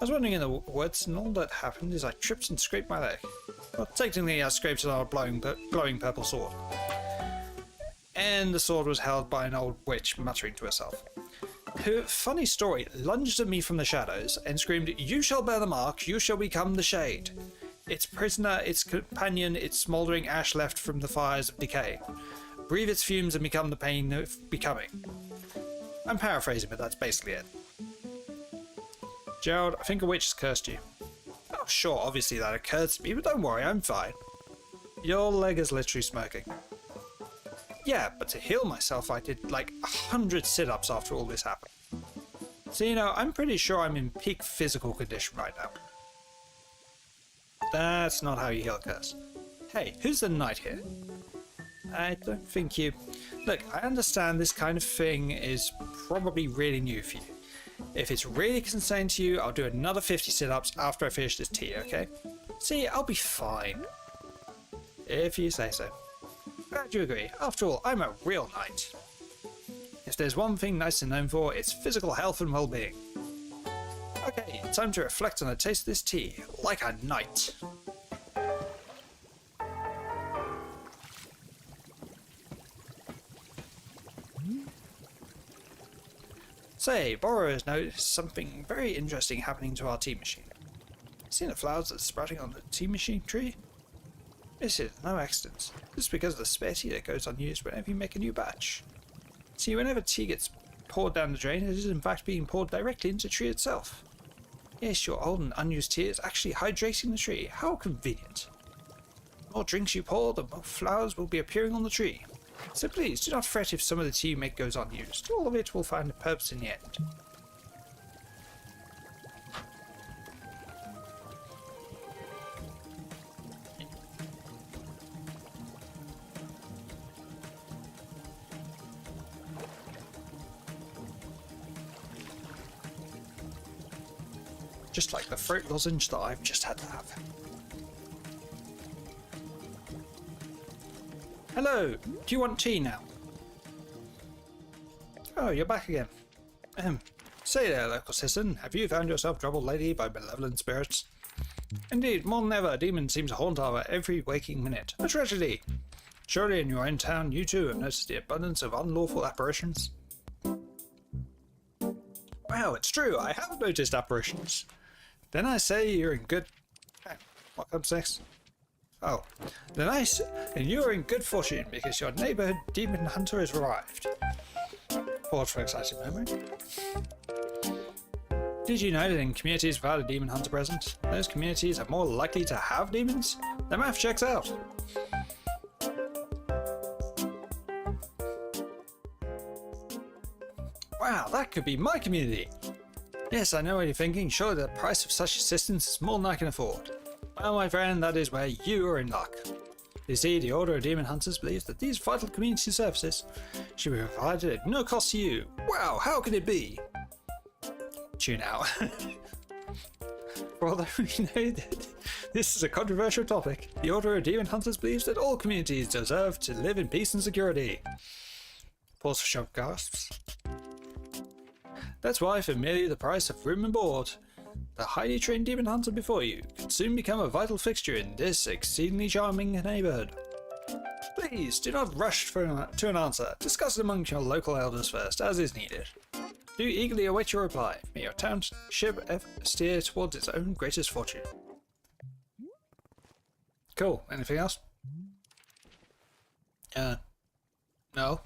I was wandering in the woods and all that happened is I tripped and scraped my leg. Well, technically I scraped it on a glowing purple sword. And the sword was held by an old witch muttering to herself. Who, funny story, lunged at me from the shadows and screamed, "You shall bear the mark, you shall become the shade. Its prisoner, its companion, its smouldering ash left from the fires of decay. Breathe its fumes and become the pain of becoming." I'm paraphrasing, but that's basically it. Gerald, I think a witch has cursed you. Oh sure, obviously that occurs to me, but don't worry, I'm fine. Your leg is literally smoking. Yeah, but to heal myself I did like 100 sit-ups after all this happened. So you know, I'm pretty sure I'm in peak physical condition right now. That's not how you heal a curse. Hey, who's the knight here? I don't think you... Look, I understand this kind of thing is probably really new for you. If it's really concerning to you, I'll do another 50 sit-ups after I finish this tea, okay? See, I'll be fine. If you say so. Glad you agree. After all, I'm a real knight. If there's one thing knights are known for, it's physical health and well-being. Okay, time to reflect on the taste of this tea, like a knight. Say, borrowers noticed something very interesting happening to our tea machine. Seen the flowers that's sprouting on the tea machine tree? This is no accident. This is because of the spare tea that goes unused whenever you make a new batch. See, whenever tea gets poured down the drain, it is in fact being poured directly into the tree itself. Yes, your old and unused tea is actually hydrating the tree. How convenient. The more drinks you pour, the more flowers will be appearing on the tree. So please, do not fret if some of the tea you make goes unused. All of it will find a purpose in the end. Just like the fruit lozenge that I've just had to have. Hello, do you want tea now? Oh, you're back again. Say there, local citizen, have you found yourself troubled lately by malevolent spirits? Indeed, more than ever, demons seem to haunt our every waking minute. A tragedy! Surely in your own town, you too have noticed the abundance of unlawful apparitions? Wow, it's true, I have noticed apparitions. Then I say you're in good... What comes next? Oh. And you're in good fortune, because your neighborhood demon hunter has arrived. Pause for excited moment. Did you know that in communities without a demon hunter present, those communities are more likely to have demons? The math checks out. Wow, that could be my community. Yes, I know what you're thinking. Surely the price of such assistance is more than I can afford. Well, my friend, that is where you are in luck. You see, the Order of Demon Hunters believes that these vital community services should be provided at no cost to you. Wow, how can it be? Tune out. For although we know that this is a controversial topic, the Order of Demon Hunters believes that all communities deserve to live in peace and security. Pause for sharp gasps. That's why, for merely the price of room and board, the highly trained demon hunter before you could soon become a vital fixture in this exceedingly charming neighborhood. Please do not rush to an answer. Discuss it among your local elders first, as is needed. Do eagerly await your reply. May your township steer towards its own greatest fortune. Cool. Anything else? No.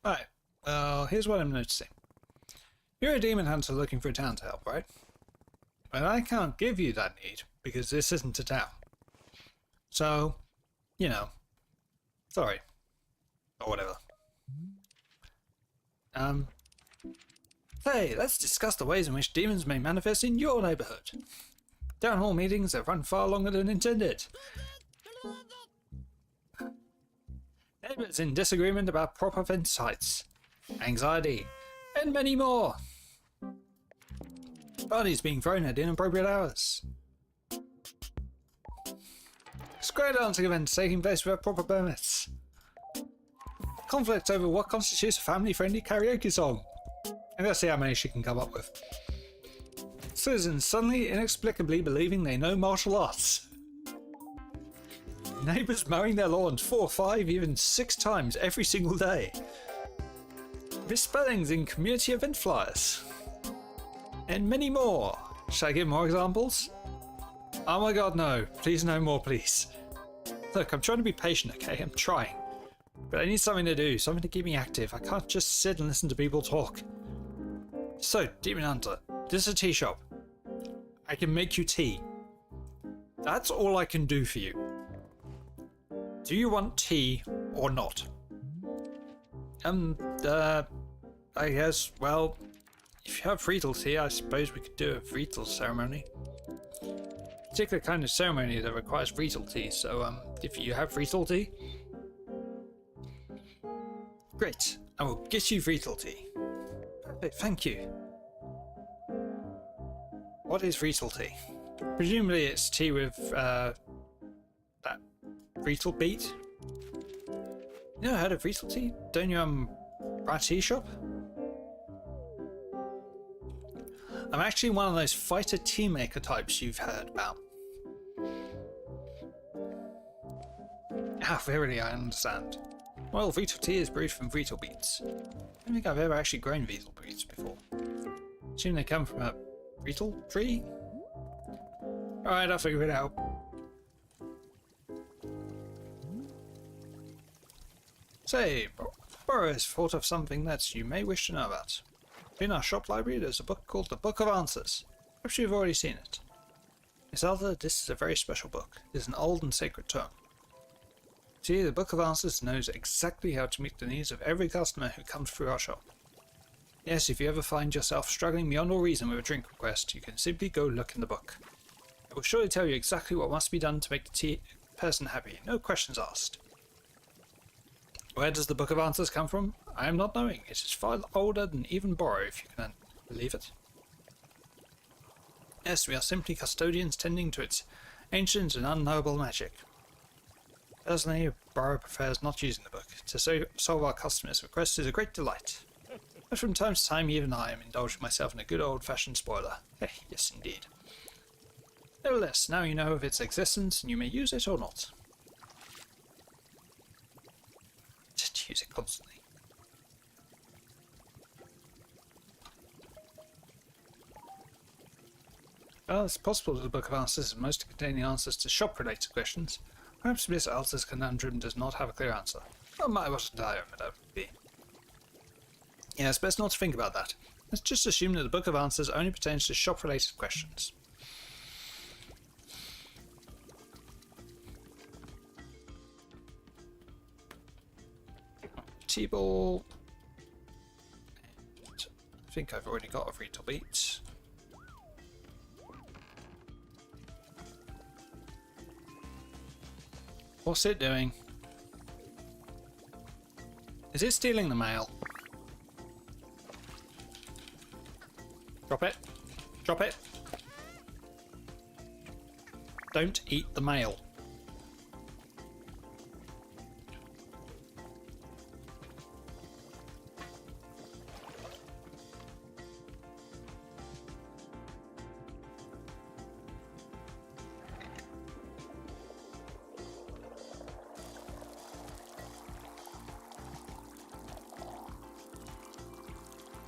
Alright. Well, here's what I'm noticing. You're a demon hunter looking for a town to help, right? But I can't give you that need, because this isn't a town. So, you know, sorry. Or whatever. Hey, let's discuss the ways in which demons may manifest in your neighborhood. Town hall meetings have run far longer than intended. Neighbors in disagreement about proper fence heights, anxiety, and many more. Parties being thrown at inappropriate hours. Square dancing events taking place without proper permits. Conflict over what constitutes a family-friendly karaoke song. And let's see how many she can come up with. Citizens suddenly inexplicably believing they know martial arts. Neighbours mowing their lawns 4, 5, even 6 times every single day. Misspellings in community event flyers. And many more. Should I give more examples? Oh my god, no. Please no more, please. Look, I'm trying to be patient, okay? I'm trying. But I need something to do, something to keep me active. I can't just sit and listen to people talk. So, Demon Hunter, this is a tea shop. I can make you tea. That's all I can do for you. Do you want tea or not? I guess, well, if you have Friedel tea, I suppose we could do a Friedel ceremony. Particular kind of ceremony that requires Friedel tea, so, if you have Friedel tea... Great, I will get you Friedel tea. Perfect, thank you. What is Friedel tea? Presumably it's tea with, that Friedel beet? You never heard of Friedel tea? Don't you, buy a tea shop? I'm actually one of those fighter tea maker types you've heard about. Ah, verily, I understand. Well, Friedel tea is brewed from Friedel beets. I don't think I've ever actually grown Friedel beets before. Assume they come from a Friedel tree? Alright, I'll figure it out. Say, Burrow has thought of something that you may wish to know about. In our shop library there's a book called the Book of Answers. Perhaps you've already seen it. Miss Elder, this is a very special book. It is an old and sacred tome. See, the Book of Answers knows exactly how to meet the needs of every customer who comes through our shop. Yes, if you ever find yourself struggling beyond all reason with a drink request, you can simply go look in the book. It will surely tell you exactly what must be done to make the person happy, no questions asked. Where does the Book of Answers come from? I am not knowing. It is far older than even Borrow, if you can believe it. Yes, we are simply custodians tending to its ancient and unknowable magic. Personally, Borrow prefers not using the book. To solve our customers' requests is a great delight. But from time to time, even I am indulging myself in a good old-fashioned spoiler. Yes, indeed. Nevertheless, now you know of its existence and you may use it or not. Just use it constantly. Well, it's possible that the Book of Answers is most to contain the answers to shop-related questions. Perhaps Miss Alta's conundrum does not have a clear answer. Oh my, what a dire that would be. Yeah, it's best not to think about that. Let's just assume that the Book of Answers only pertains to shop-related questions. T-ball. I think I've already got a Retail Beat. What's it doing? Is it stealing the mail? Drop it. Drop it. Don't eat the mail.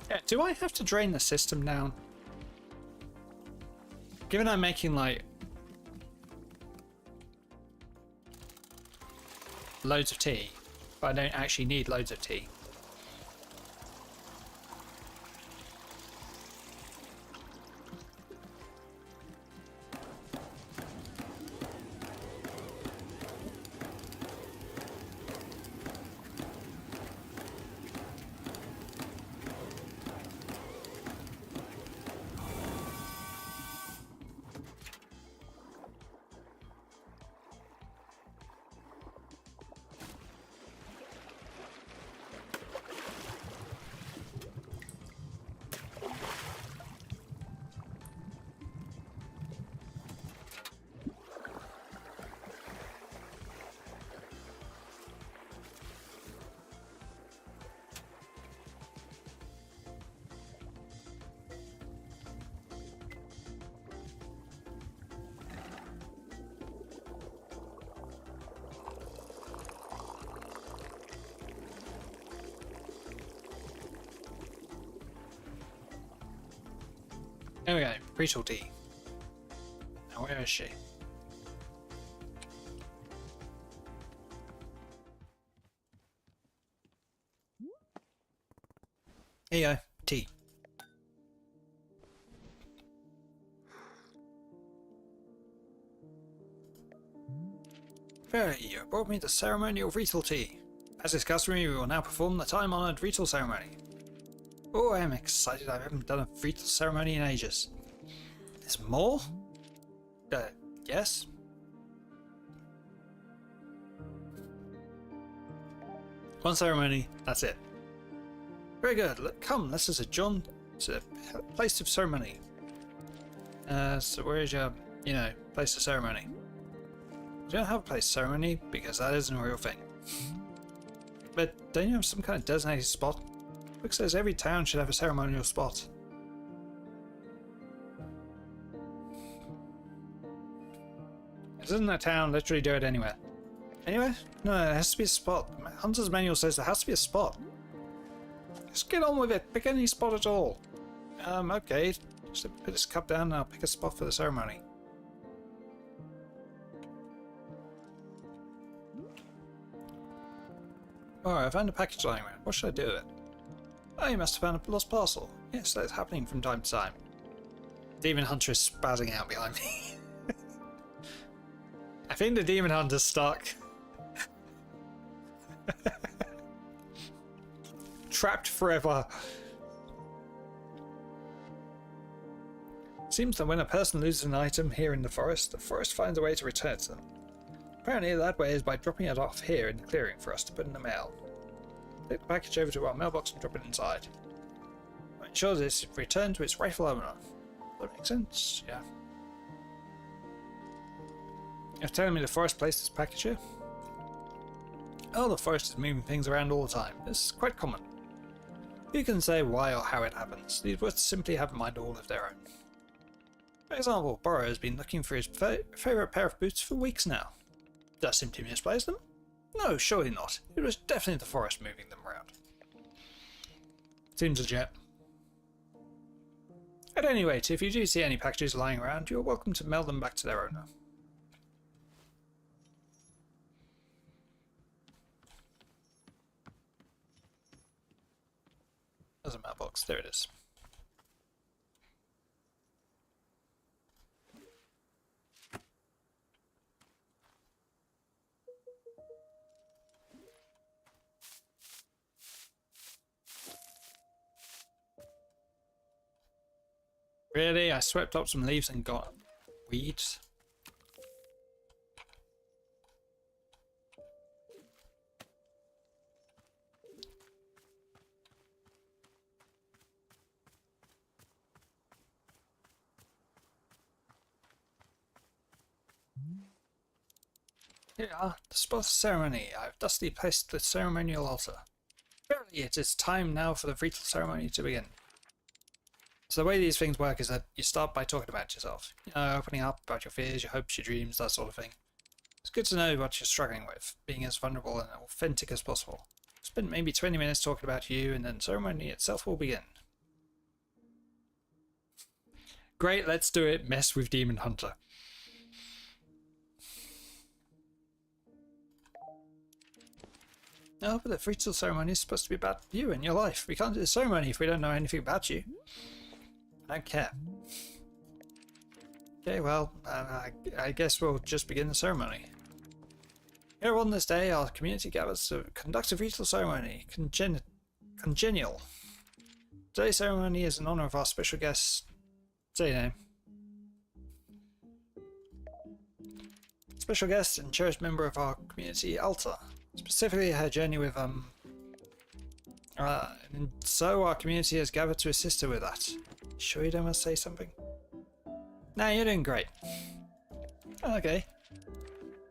Yeah, do I have to drain the system down? Given I'm making like loads of tea, but I don't actually need loads of tea. There we go, Retail D. Now where is she? Here you go, tea. Very, you brought me the ceremonial Retail tea. As is customary, we will now perform the time-honoured Retail ceremony. Oh, I am excited. I haven't done a Retail ceremony in ages. There's more? Yes? One ceremony, that's it. Very good. Come, let's just adjourn to a place of ceremony. So where is your, place of ceremony? You don't have a place of ceremony because that isn't a real thing. But don't you have some kind of designated spot? Book says every town should have a ceremonial spot. Doesn't a town literally do it anywhere? Anywhere? No, it has to be a spot. Hunter's manual says there has to be a spot. Just get on with it. Pick any spot at all. Okay. Just put this cup down and I'll pick a spot for the ceremony. Alright, I found a package lying around. What should I do with it? Oh, you must have found a lost parcel. Yes, that's happening from time to time. Demon Hunter is spazzing out behind me. I think the Demon Hunter's stuck. Trapped forever. Seems that when a person loses an item here in the forest finds a way to return it to them. Apparently that way is by dropping it off here in the clearing for us to put in the mail. Take the package over to our mailbox and drop it inside. I'll ensure this return to its rightful owner. That makes sense? Yeah. You're telling me the forest placed this package here? Oh, the forest is moving things around all the time. This is quite common. You can say why or how it happens. These words simply have a mind all of their own. For example, Borrow has been looking for his favourite pair of boots for weeks now. Did I simply misplace them? No, surely not. It was definitely the forest moving them around. Seems legit. At any rate, if you do see any packages lying around, you're welcome to mail them back to their owner. There's a mailbox. There it is. Really? I swept up some leaves and got weeds? Here are the spot of ceremony. I've thusly placed the ceremonial altar. Verily, it is time now for the ritual ceremony to begin. So the way these things work is that you start by talking about yourself. You know, opening up about your fears, your hopes, your dreams, that sort of thing. It's good to know what you're struggling with, being as vulnerable and authentic as possible. Spend maybe 20 minutes talking about you, and then the ceremony itself will begin. Great, let's do it. Mess with Demon Hunter. No, but the ritual ceremony is supposed to be about you and your life. We can't do the ceremony if we don't know anything about you. I don't care. Okay, well, I guess we'll just begin the ceremony. Here on this day, our community gathers to conduct a ritual ceremony, congenial. Today's ceremony is in honor of our special guest. Say your name. Special guest and cherished member of our community, Alta. Specifically, her journey with and so our community has gathered to assist her with that. Sure you don't want to say something? Nah, you're doing great. Okay.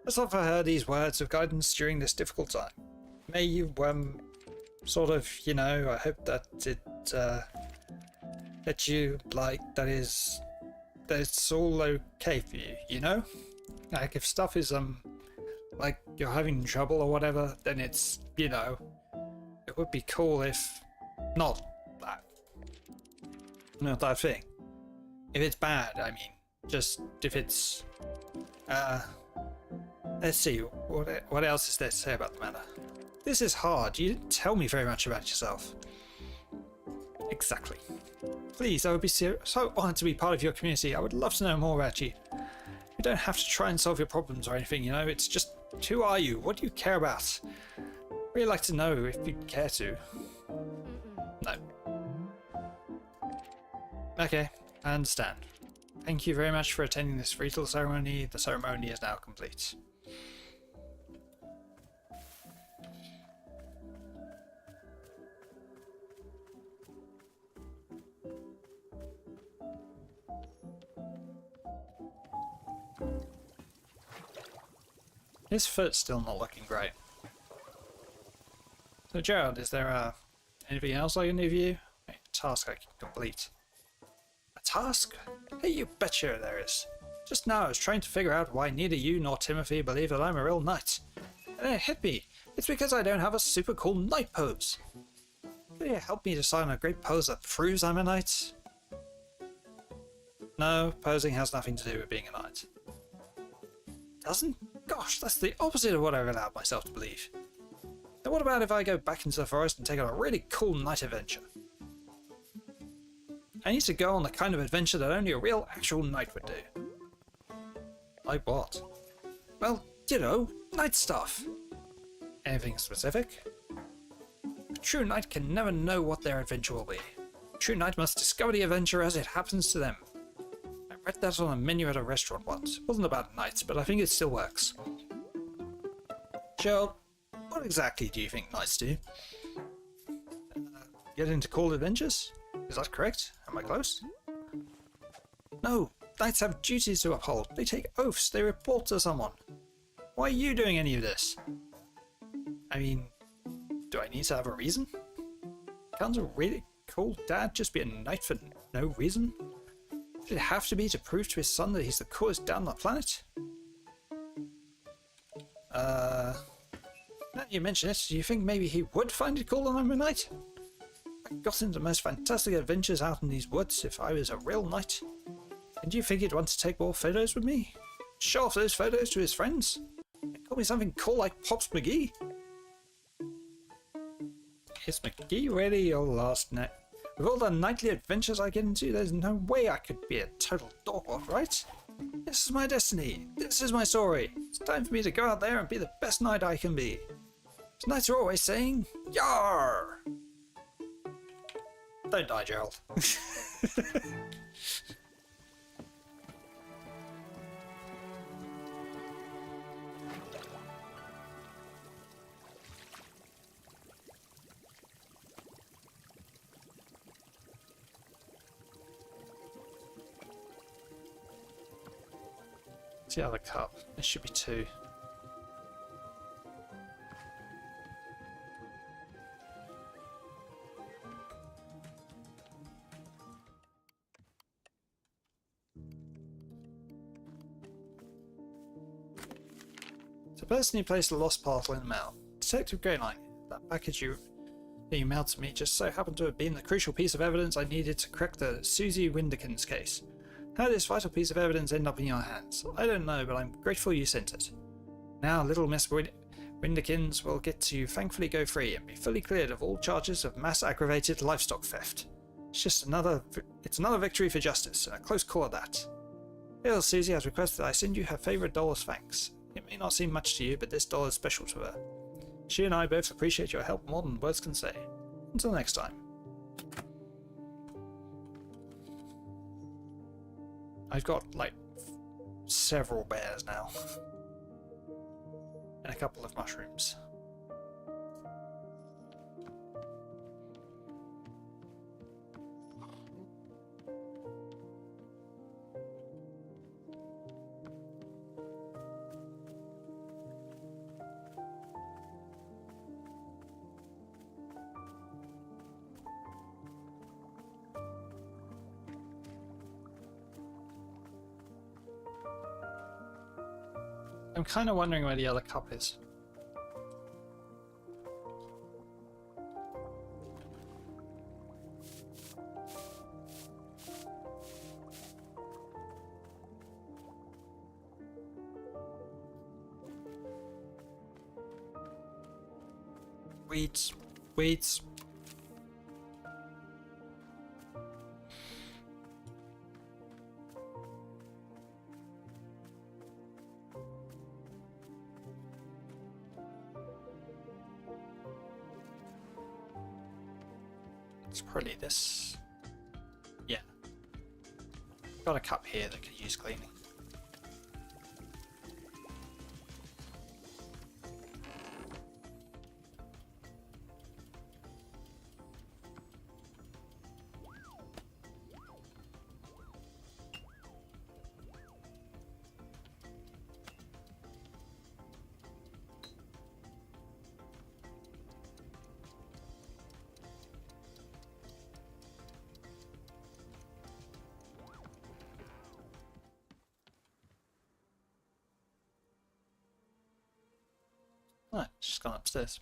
Let's offer her these words of guidance during this difficult time. May you, sort of, you know, I hope that that you, like, that it's all okay for you, you know? Like, if stuff is, like, you're having trouble or whatever, then it's, you know, it would be cool if not that thing. If it's bad, I mean, just if it's, let's see, what else is there to say about the matter? This is hard. You didn't tell me very much about yourself. Exactly. Please, I would be so honored to be part of your community. I would love to know more about you. You don't have to try and solve your problems or anything, you know, it's just, who are you? What do you care about? Really like to know if you care to. No. Okay, I understand. Thank you very much for attending this ritual ceremony. The ceremony is now complete. His foot's still not looking great. So Gerald, is there anything else I can do for you? A task I can complete. A task? Hey, you betcha there is. Just now I was trying to figure out why neither you nor Timothy believe that I'm a real knight. And it hit me. It's because I don't have a super cool knight pose. Could you help me decide on a great pose that proves I'm a knight? No, posing has nothing to do with being a knight. Doesn't? Gosh, that's the opposite of what I've allowed myself to believe. Now what about if I go back into the forest and take on a really cool night adventure? I need to go on the kind of adventure that only a real actual knight would do. Like what? Well, you know, knight stuff. Anything specific? A true knight can never know what their adventure will be. A true knight must discover the adventure as it happens to them. I read that on a menu at a restaurant once. It wasn't about knights, but I think it still works. Joe, what exactly do you think knights do? Get into cool adventures? Is that correct? Am I close? No, knights have duties to uphold. They take oaths, they report to someone. Why are you doing any of this? I mean, do I need to have a reason? Can't a really cool dad just be a knight for no reason? Did it have to be to prove to his son that he's the coolest dad on the planet? Now you mention it, do you think maybe he would find it cool on a night? I got into the most fantastic adventures out in these woods if I was a real knight. And do you think he'd want to take more photos with me? Show off those photos to his friends? And call me something cool like Pops McGee? Is McGee really your last name? With all the nightly adventures I get into, there's no way I could be a total dork, right? This is my destiny. This is my story. It's time for me to go out there and be the best knight I can be. As knights are always saying, Yar! Don't die, Gerald. What's the other cup? There should be two. The person who placed the lost parcel in the mail. Detective Greyline, that package that you mailed to me just so happened to have been the crucial piece of evidence I needed to crack the Susie Winderkins case. How did this vital piece of evidence end up in your hands? I don't know, but I'm grateful you sent it. Now little Miss Winderkins will get to thankfully go free and be fully cleared of all charges of mass aggravated livestock theft. It's another victory for justice, and a close call at that. Little Susie has requested I send you her favourite doll as thanks. It may not seem much to you, but this doll is special to her. She and I both appreciate your help more than words can say. Until next time. I've got, like, several bears now. And a couple of mushrooms. I'm kind of wondering where the other cup is. Weeds. Weeds. It's probably this. Yeah. Got a cup here that could use cleaning. Oh, she's gone upstairs.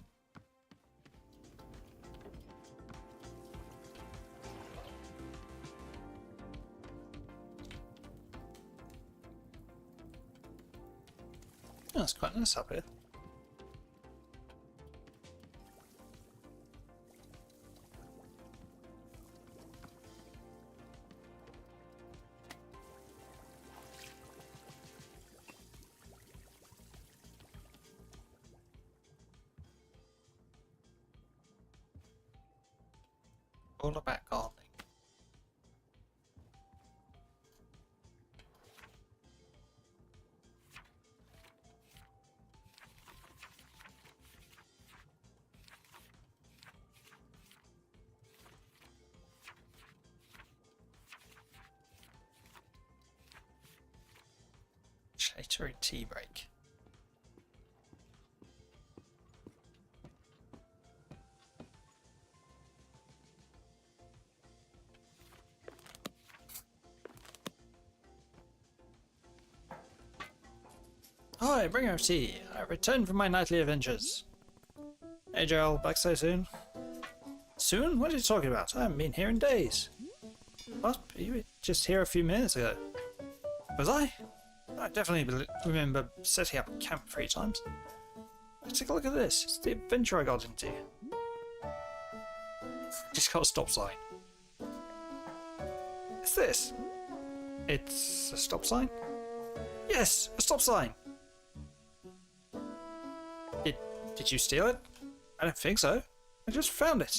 Oh, it's quite nice up here. All about gardening. Later tea break. Hi, bring of tea. I returned from my nightly adventures. Hey Joel, back so soon? Soon? What are you talking about? I haven't been here in days. What? You were just here a few minutes ago. Was I? I definitely remember setting up camp 3 times. Take a look at this. It's the adventure I got into. Just got a stop sign. What's this? It's a stop sign? Yes, a stop sign! Did you steal it? I don't think so. I just found it.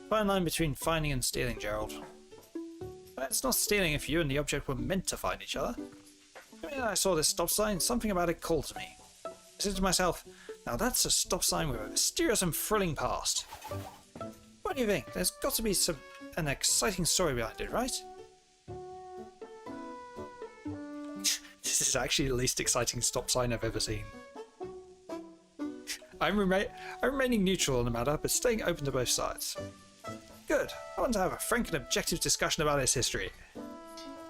Fine line between finding and stealing, Gerald. But it's not stealing if you and the object were meant to find each other. I mean, I saw this stop sign, something about it called to me. I said to myself, now that's a stop sign with a mysterious and thrilling past. What do you think? There's got to be an exciting story behind it, right? This is actually the least exciting stop sign I've ever seen. I'm remaining neutral on the matter, but staying open to both sides. Good. I want to have a frank and objective discussion about its history.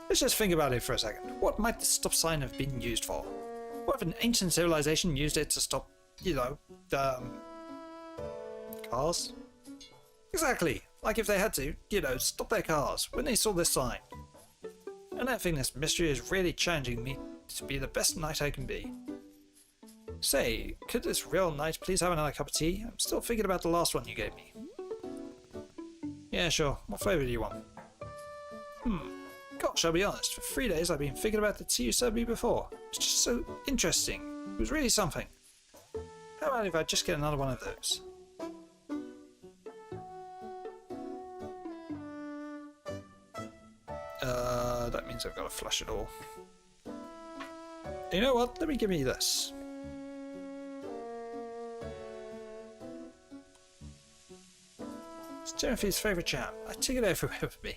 Let's just think about it for a second. What might the stop sign have been used for? What if an ancient civilization used it to stop, you know, cars? Exactly. Like if they had to, you know, stop their cars when they saw this sign. And I think this mystery is really challenging me to be the best knight I can be. Say, could this real knight please have another cup of tea? I'm still thinking about the last one you gave me. Yeah, sure. What flavour do you want? Gosh, I'll be honest. For 3 days I've been thinking about the tea you served me before. It's just so interesting. It was really something. How about if I just get another one of those? That means I've got to flush it all. You know what? Let me give you this. It's Timothy's favourite jam. I take it everywhere with me.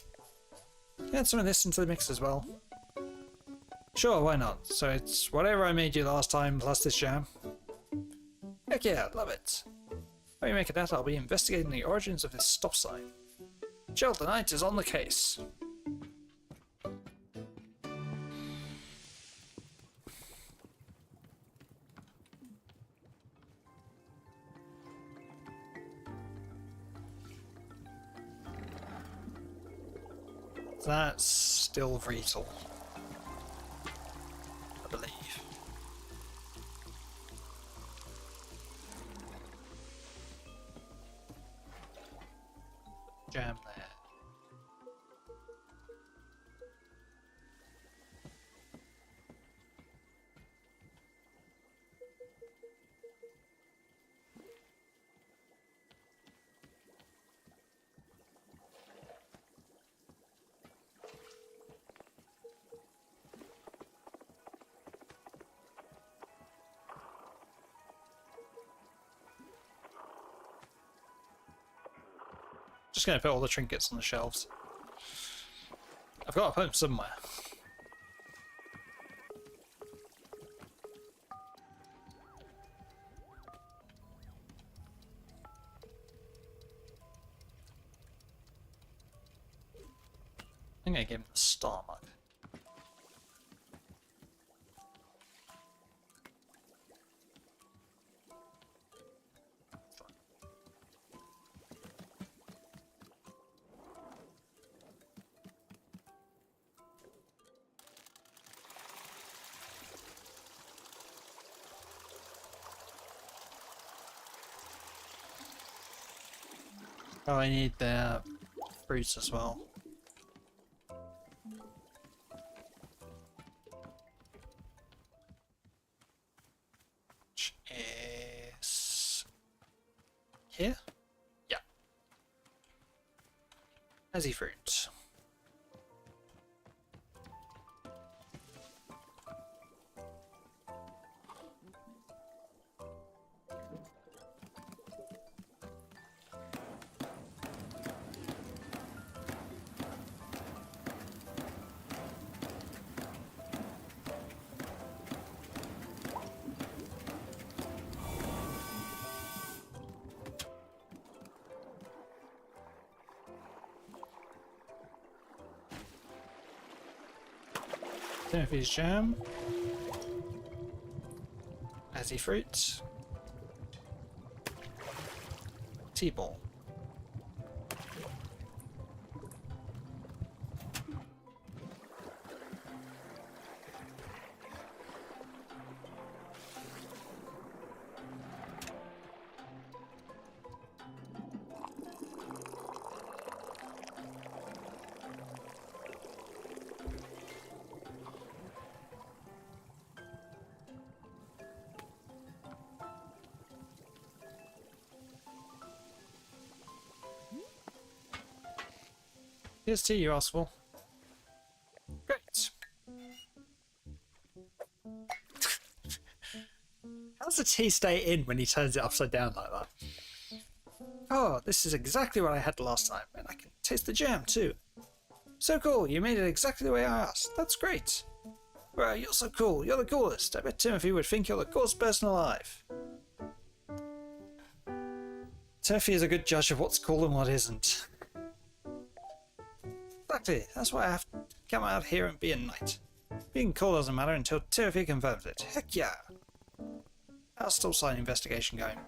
Add some of this into the mix as well. Sure, why not? So it's whatever I made you last time plus this jam. Heck yeah, love it. While you make that, I'll be investigating the origins of this stop sign. Gerald the Knight is on the case. That's still Vreetle, I believe. Jam there. Just gonna put all the trinkets on the shelves. I've got to put them somewhere. I'm gonna give him the star mug. Oh, I need the fruits as well. Which is here? Yeah. Azzy fruit. Timothy's jam. Tutti fruit. Tea ball. Here's tea you asked for. Great. How does the tea stay in when he turns it upside down like that? Oh, this is exactly what I had last time, and I can taste the jam too. So cool, you made it exactly the way I asked. That's great. Well, you're so cool. You're the coolest. I bet Timothy would think you're the coolest person alive. Timothy is a good judge of what's cool and what isn't. Exactly. That's why I have to come out here and be a knight. Being cool doesn't matter until Timothy confirms it. Heck yeah! How's stop sign investigation going?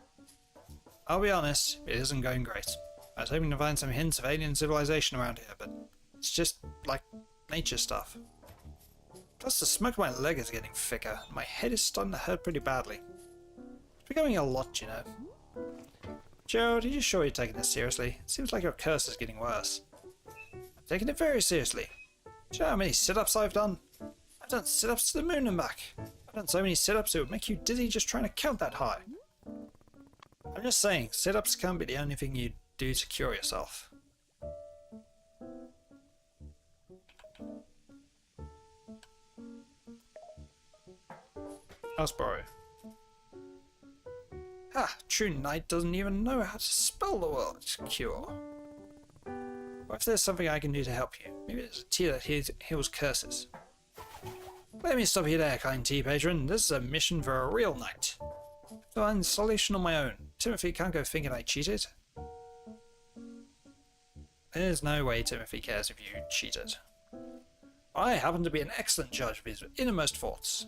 I'll be honest, it isn't going great. I was hoping to find some hints of alien civilization around here, but it's just like nature stuff. Plus the smoke on my leg is getting thicker. My head is starting to hurt pretty badly. It's becoming a lot, you know. Gerald, are you sure you're taking this seriously? It seems like your curse is getting worse. I'm taking it very seriously. Do you know how many sit-ups I've done? I've done sit-ups to the moon and back. I've done so many sit-ups it would make you dizzy just trying to count that high. I'm just saying, sit-ups can't be the only thing you do to cure yourself. Asborough. Ah, true knight doesn't even know how to spell the word cure. What if there's something I can do to help you? Maybe there's a tea that heals curses. Let me stop you there, kind tea patron. This is a mission for a real knight. To find solution on my own. Timothy can't go thinking I cheated. There's no way Timothy cares if you cheated. I happen to be an excellent judge of his innermost thoughts.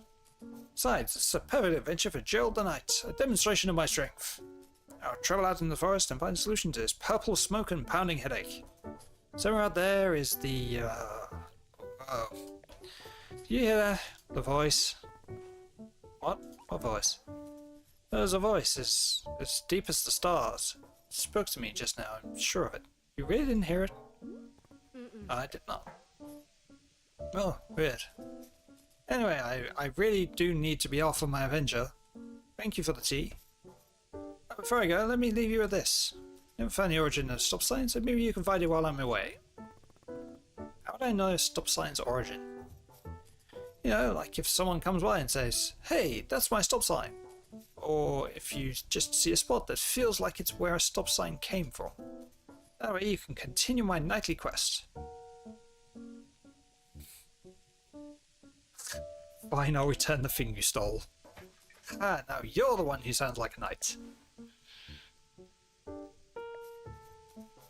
Besides, it's a perfect adventure for Gerald the Knight, a demonstration of my strength. I'll travel out in the forest and find a solution to this purple smoke and pounding headache. Somewhere out there is the, oh. Do you hear that? The voice? What? What voice? There's a voice, as deep as the stars. It spoke to me just now, I'm sure of it. You really didn't hear it? I did not. Oh, weird. Anyway, I really do need to be off on my adventure. Thank you for the tea. Before I go, let me leave you with this. Never found the origin of stop sign, so maybe you can find it while I'm away. How would I know stop sign's origin? You know, like if someone comes by and says, "Hey, that's my stop sign." Or if you just see a spot that feels like it's where a stop sign came from. That way you can continue my nightly quest. Fine, I'll return the thing you stole. Ah, now you're the one who sounds like a knight.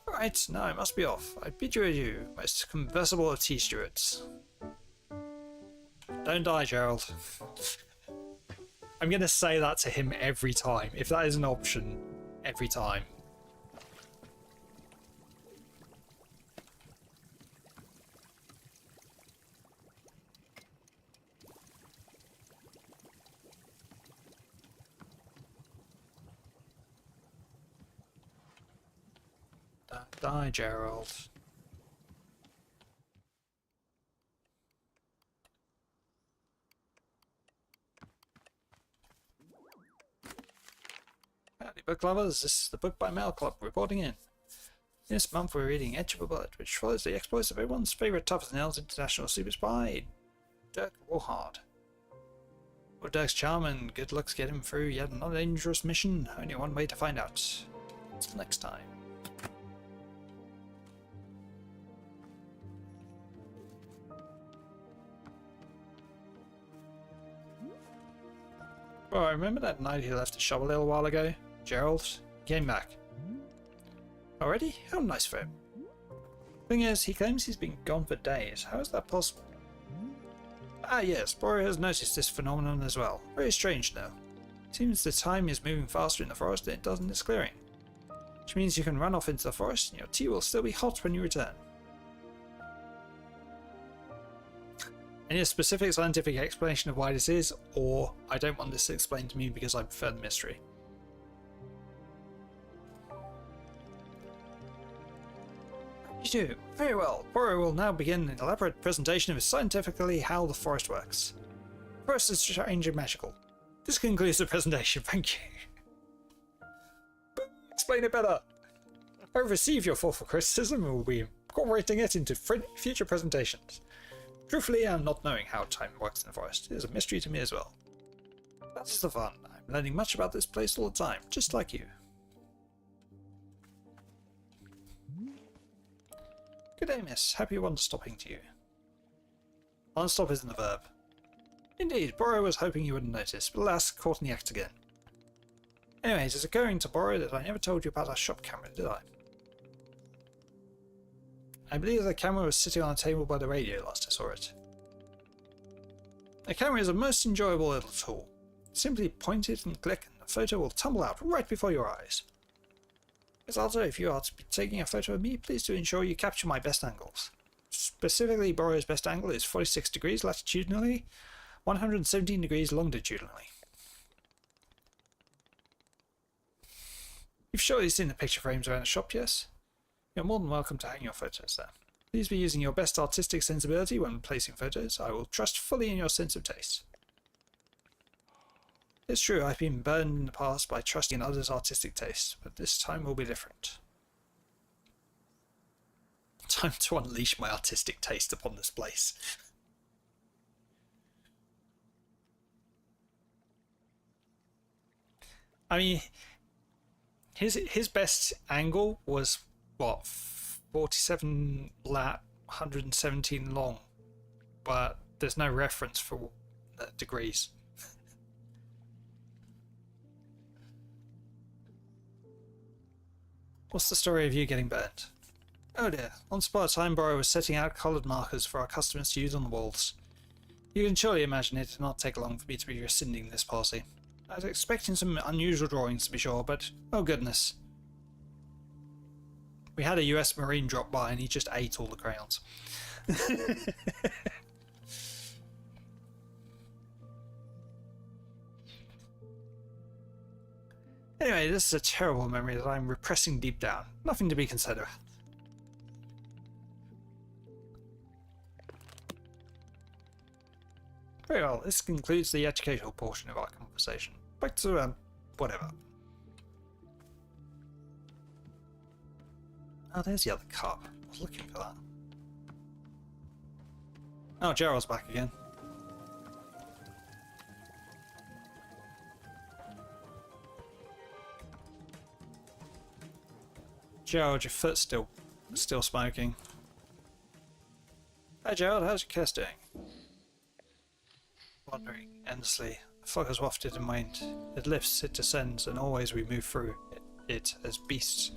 Alright, now I must be off. I bid you adieu, most conversable of tea stewards. Don't die, Gerald. I'm gonna say that to him every time. If that is an option, every time. Don't die, Gerald. Howdy, book lovers. This is the Book by Mail Club reporting in. This month we're reading Edge of a Bullet, which follows the exploits of everyone's favourite tough as nails international super spy, Dirk Warhard. Will Dirk's charm and good looks get him through yet another dangerous mission? Only one way to find out. Until next time. Oh, I remember that night he left the shop a little while ago? Gerald? He came back. Already? How nice for him. Thing is, he claims he's been gone for days. How is that possible? Ah yes, Boris has noticed this phenomenon as well. Very strange though. Seems the time is moving faster in the forest than it does in this clearing. Which means you can run off into the forest and your tea will still be hot when you return. Any specific scientific explanation of why this is, or I don't want this explained to me because I prefer the mystery. You do. Very well. Boro will now begin an elaborate presentation of scientifically how the forest works. The forest is strange and magical. This concludes the presentation. Thank you. Explain it better. I receive your thoughtful criticism and will be incorporating it into future presentations. Truthfully, I'm not knowing how time works in the forest. It is a mystery to me as well. That's the fun. I'm learning much about this place all the time, just like you. Good day, miss. Happy Wanderstopping to you. Wanderstop isn't a verb. Indeed, Boro was hoping you wouldn't notice, but alas, caught in the act again. Anyways, is it going to Boro that I never told you about our shop camera, did I? I believe the camera was sitting on a table by the radio last I saw it. The camera is a most enjoyable little tool. Simply point it and click and the photo will tumble out right before your eyes. Miss Alta, if you are to be taking a photo of me, please do ensure you capture my best angles. Specifically, Boro's best angle is 46 degrees latitudinally, 117 degrees longitudinally. You've surely seen the picture frames around the shop, yes? You're more than welcome to hang your photos there. Please be using your best artistic sensibility when placing photos. I will trust fully in your sense of taste. It's true, I've been burned in the past by trusting in others' artistic taste, but this time will be different. Time to unleash my artistic taste upon this place. I mean, his best angle was what, 47 lat, 117 long, but there's no reference for degrees. What's the story of you getting burned? Oh dear, once upon a time Boro was setting out coloured markers for our customers to use on the walls. You can surely imagine it did not take long for me to be rescinding this policy. I was expecting some unusual drawings to be sure, but oh goodness. We had a US Marine drop by and he just ate all the crayons. Anyway, this is a terrible memory that I'm repressing deep down. Nothing to be concerned about. Very well, this concludes the educational portion of our conversation. Back to, whatever. Oh, there's the other cup. I was looking for that. Oh, Gerald's back again. Gerald, your foot's still smoking. Hi Gerald, how's your chest doing? Wandering endlessly. The fog has wafted in wind. It lifts, it descends, and always we move through it as beasts.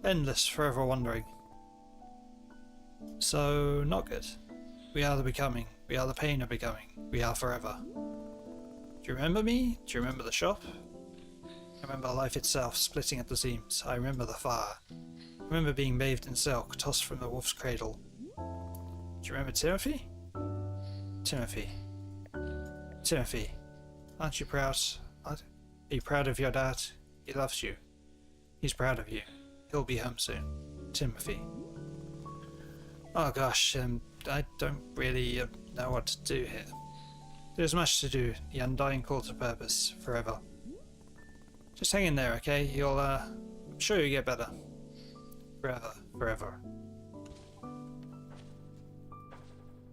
Endless, forever wandering. So, not good. We are the becoming. We are the pain of becoming. We are forever. Do you remember me? Do you remember the shop? I remember life itself, splitting at the seams. I remember the fire. I remember being bathed in silk, tossed from the wolf's cradle. Do you remember Timothy? Timothy. Timothy. Aren't you proud? Are you proud of your dad? He loves you. He's proud of you. He'll be home soon. Timothy. Oh gosh, I don't really know what to do here. There's much to do. The undying call to purpose. Forever. Just hang in there, okay? You'll, I'm sure you'll get better. Forever. Forever.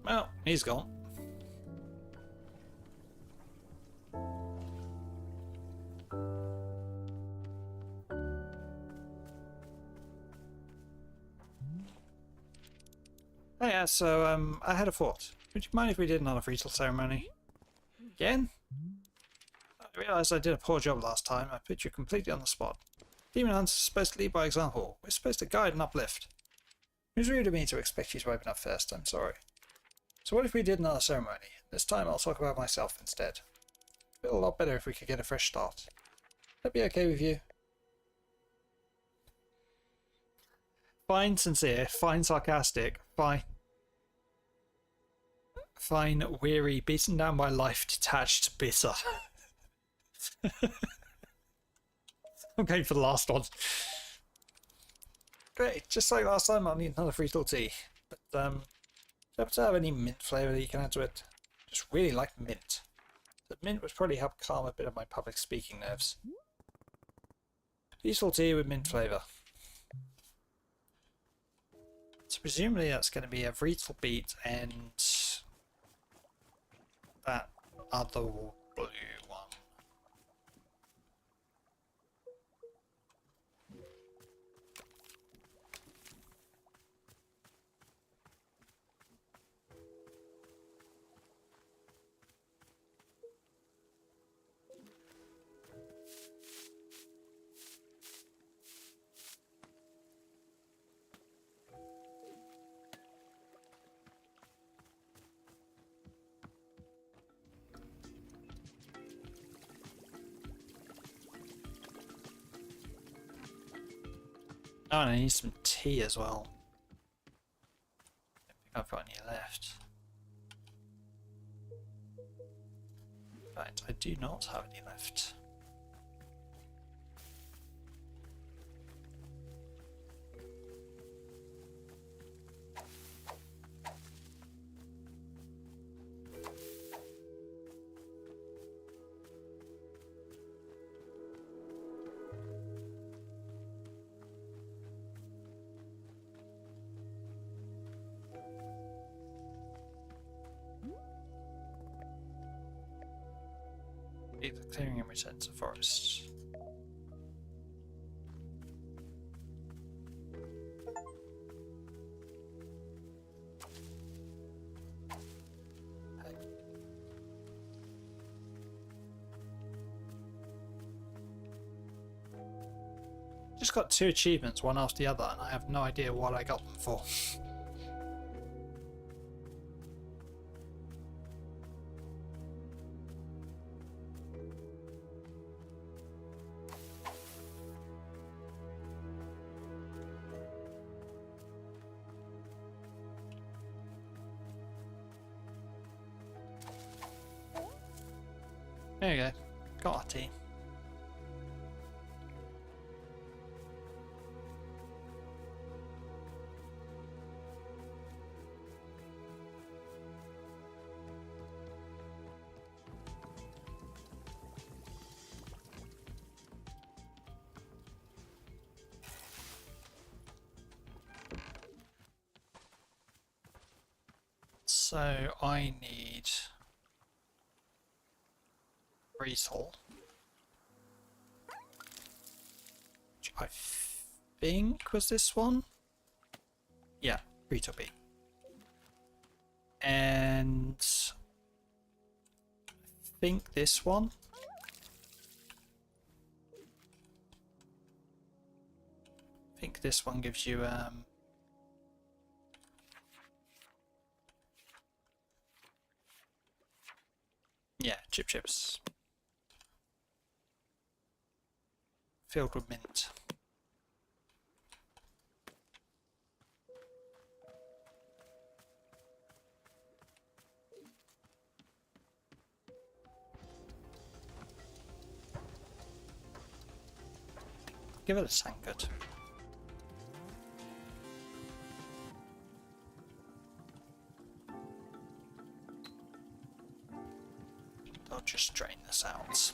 Well, he's gone. Oh yeah, so, I had a thought. Would you mind if we did another ritual ceremony? Again? I realised I did a poor job last time. I put you completely on the spot. Demon Hunters are supposed to lead by example. We're supposed to guide and uplift. It was rude of me to expect you to open up first. I'm sorry. So what if we did another ceremony? This time I'll talk about myself instead. Feel a lot better if we could get a fresh start. That'd be okay with you. Fine sincere, fine sarcastic, fine. Fine weary, beaten down by life, detached, bitter. I'm going for the last one. Great, just like last time, I'll need another free tea. But, do you happen to have any mint flavour that you can add to it? Just really like mint. The mint would probably help calm a bit of my public speaking nerves. Peaceful tea with mint flavour. So presumably that's going to be a Vreetle beet and that other blue one. Oh, and I need some tea as well. I don't think I've got any left. Right, I do not have any left. Leave the clearing and return to the forest. Just got 2 achievements, one after the other, and I have no idea what I got them for. There you go. Got our tea. So I need Vreetle, which I think was this one. Yeah, Vreetle B. And I think this one. I think this one gives you yeah, chips. Filled with mint. Give it a sanguine. I'll just drain this out.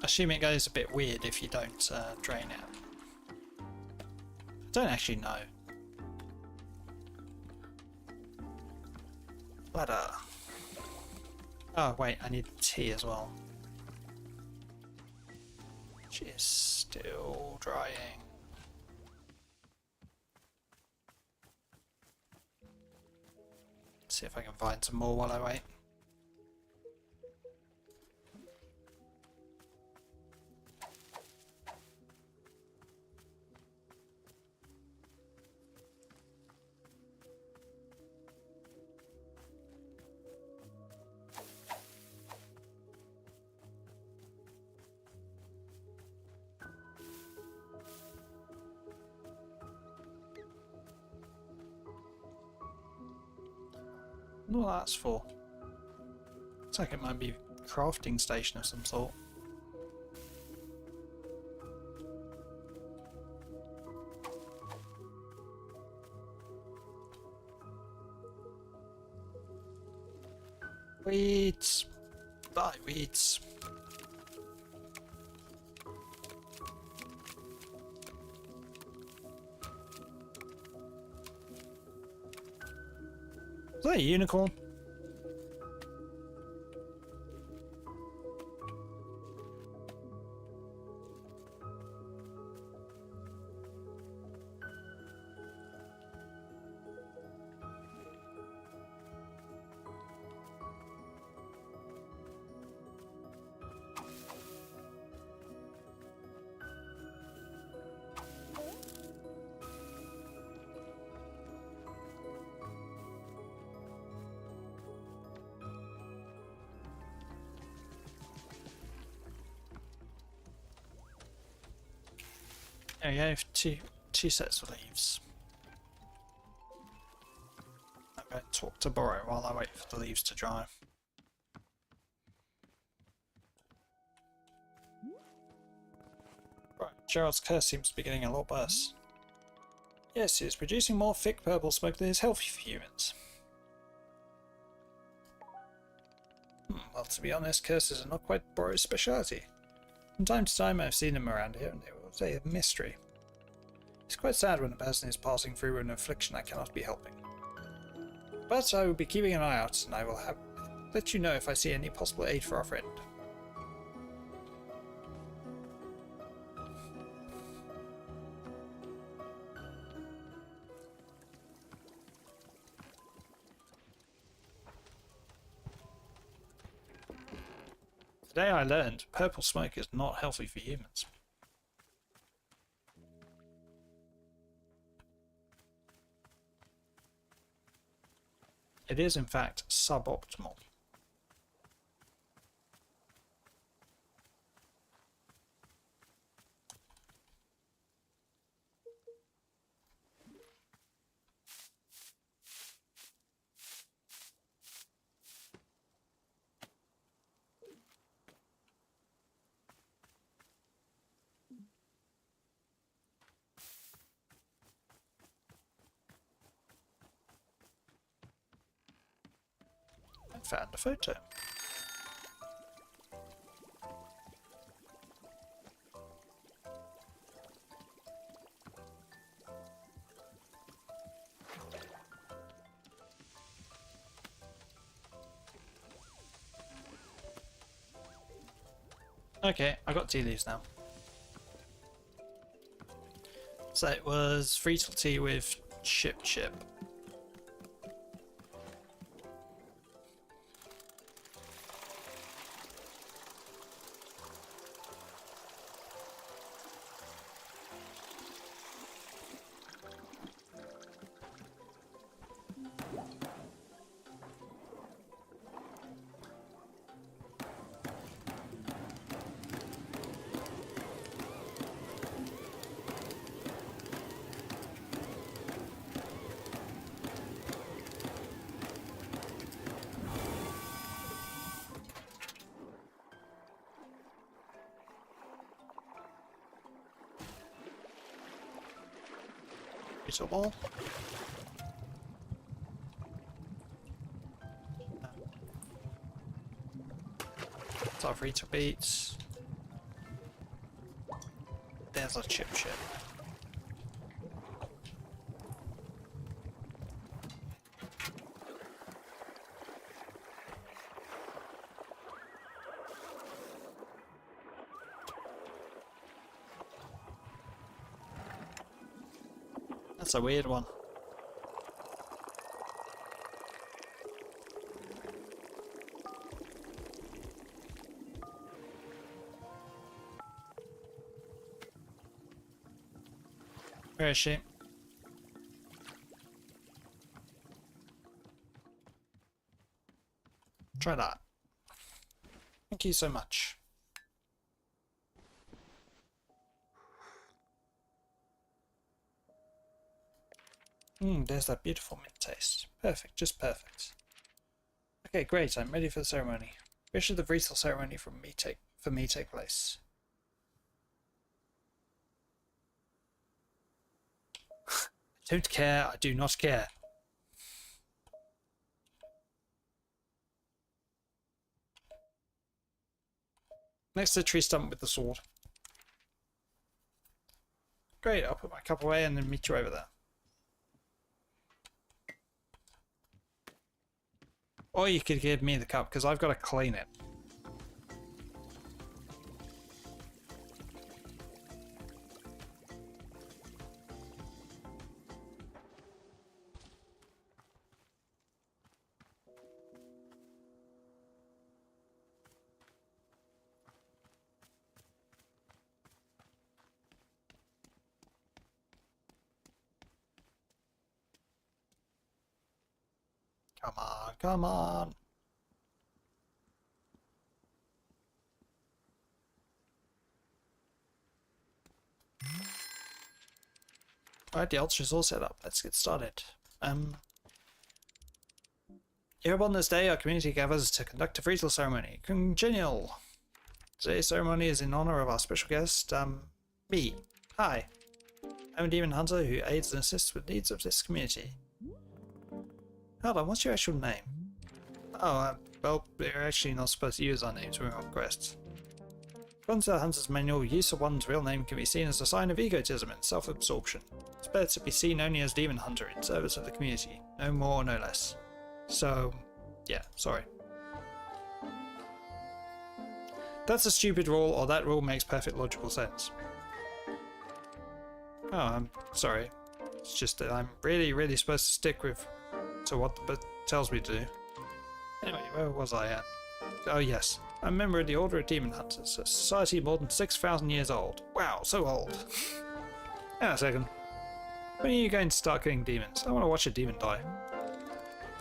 Assume it goes a bit weird if you don't drain it. I don't actually know. Ladder. Oh wait, I need tea as well. Which is still drying. See if I can find some more while I wait. wonder what that's for. Looks like it might be a crafting station of some sort. Weeds! Bye, weeds! Is that a unicorn? There we go, two sets of leaves. I'm going to talk to Borrow while I wait for the leaves to dry. Right, Gerald's curse seems to be getting a lot worse. Yes, he is producing more thick purple smoke that is healthy for humans. Well, to be honest, curses are not quite Borrow's speciality. From time to time I've seen them around here, and they will say a mystery. It's quite sad when a person is passing through an affliction I cannot be helping. But I will be keeping an eye out, and I will let you know if I see any possible aid for our friend. Today I learned purple smoke is not healthy for humans. It is in fact suboptimal. Found a photo. Okay, I got tea leaves now. So it was Frital tea with chip. Frital ball. It's our Frital beats. There's a chip. That's a weird one. Where is she? Try that. Thank you so much. There's that beautiful mint taste. Perfect, just perfect. Okay, great. I'm ready for the ceremony. Where should the ritual ceremony for me take place? I don't care. I do not care. Next to the tree stump with the sword. Great, I'll put my cup away and then meet you over there. Or you could give me the cup, because I've got to clean it. Come on, come on. Alright, the altar is all set up. Let's get started. Here upon this day, our community gathers to conduct a ritual ceremony. Congenial. Today's ceremony is in honor of our special guest, me. Hi. I'm a demon hunter who aids and assists with needs of this community. Hold on, what's your actual name? Oh, well, we're actually not supposed to use our names when we're on quests. According to the Hunter's Manual, use of one's real name can be seen as a sign of egotism and self-absorption. It's better to be seen only as Demon Hunter in service of the community, no more, no less. So, yeah, sorry. That's a stupid rule, or that rule makes perfect logical sense. Oh, I'm sorry. It's just that I'm really supposed to stick to what the book tells me to do. Anyway, where was I at? Oh yes, I'm a member of the Order of Demon Hunters, a society more than 6,000 years old. Wow, so old. Hang on a second. When are you going to start killing demons? I want to watch a demon die.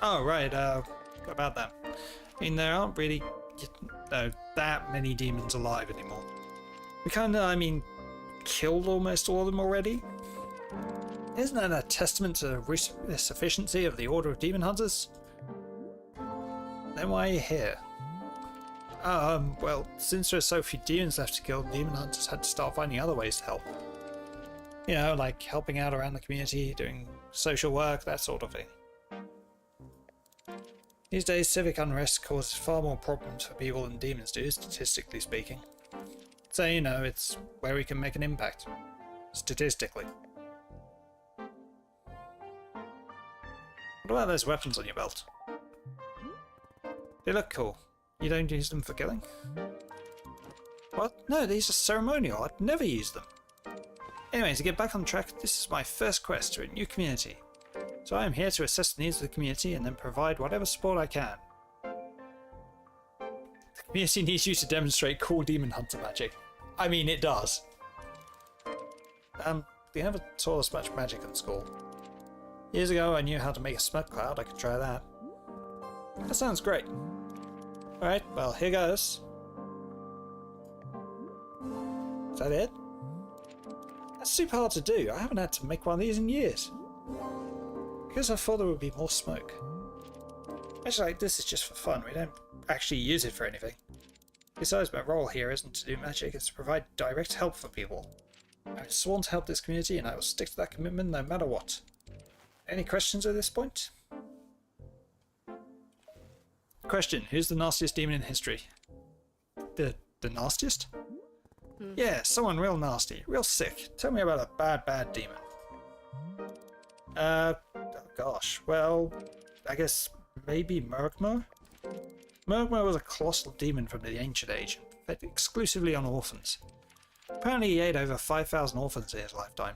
Oh right, about that. I mean, there aren't really that many demons alive anymore. We killed almost all of them already. Isn't that a testament to the sufficiency of the Order of Demon Hunters? Then why are you here? Well, since there's so few demons left to kill, Demon Hunters had to start finding other ways to help. You know, like helping out around the community, doing social work, that sort of thing. These days, civic unrest causes far more problems for people than demons do, statistically speaking. So, you know, it's where we can make an impact. Statistically. What about those weapons on your belt? They look cool. You don't use them for killing? What? No, these are ceremonial. I'd never use them. Anyway, to get back on track, this is my first quest to a new community. So I am here to assess the needs of the community and then provide whatever support I can. The community needs you to demonstrate cool demon hunter magic. I mean, it does. We never taught us much magic in school. Years ago, I knew how to make a smoke cloud. I could try that. That sounds great. Alright, well, here goes. Is that it? That's super hard to do. I haven't had to make one of these in years. Because I thought there would be more smoke. Actually, like, this is just for fun. We don't actually use it for anything. Besides, my role here isn't to do magic, it's to provide direct help for people. I'm sworn to help this community and I will stick to that commitment no matter what. Any questions at this point? Question, who's the nastiest demon in history? The nastiest? Yeah, someone real nasty, real sick. Tell me about a bad demon. Oh gosh, well, I guess maybe Murgmur? Murgmur was a colossal demon from the ancient age, fed exclusively on orphans. Apparently he ate over 5,000 orphans in his lifetime.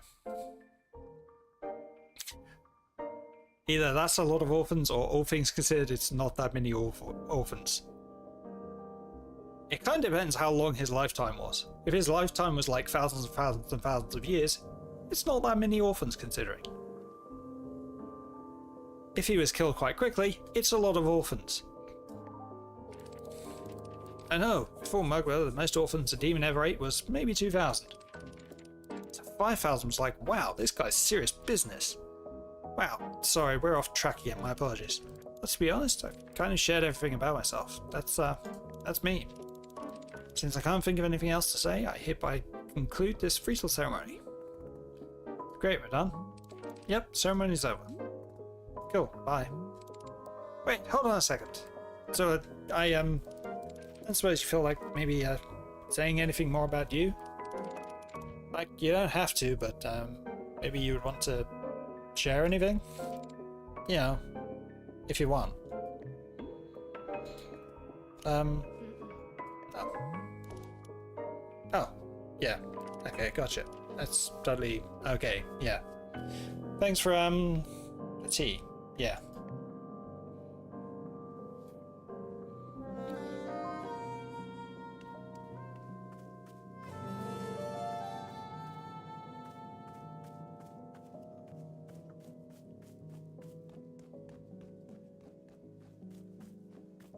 Either that's a lot of orphans, or all things considered, it's not that many orphans. It kind of depends how long his lifetime was. If his lifetime was like thousands and thousands and thousands of years, it's not that many orphans considering. If he was killed quite quickly, it's a lot of orphans. I know, before Mugwell, the most orphans a demon ever ate was maybe 2,000. So 5,000 was like, wow, this guy's serious business. Wow, sorry, we're off track again, my apologies. But to be honest, I've kind of shared everything about myself. That's me. Since I can't think of anything else to say, I hereby conclude this freestyle ceremony. Great, we're done. Yep, ceremony's over. Cool, bye. Wait, hold on a second. So, I suppose you feel like maybe, saying anything more about you? Like, you don't have to, but, maybe you would want to share anything? You know, if you want. Oh. Oh, yeah. Okay, gotcha. That's totally okay, yeah. Thanks for, the tea. Yeah.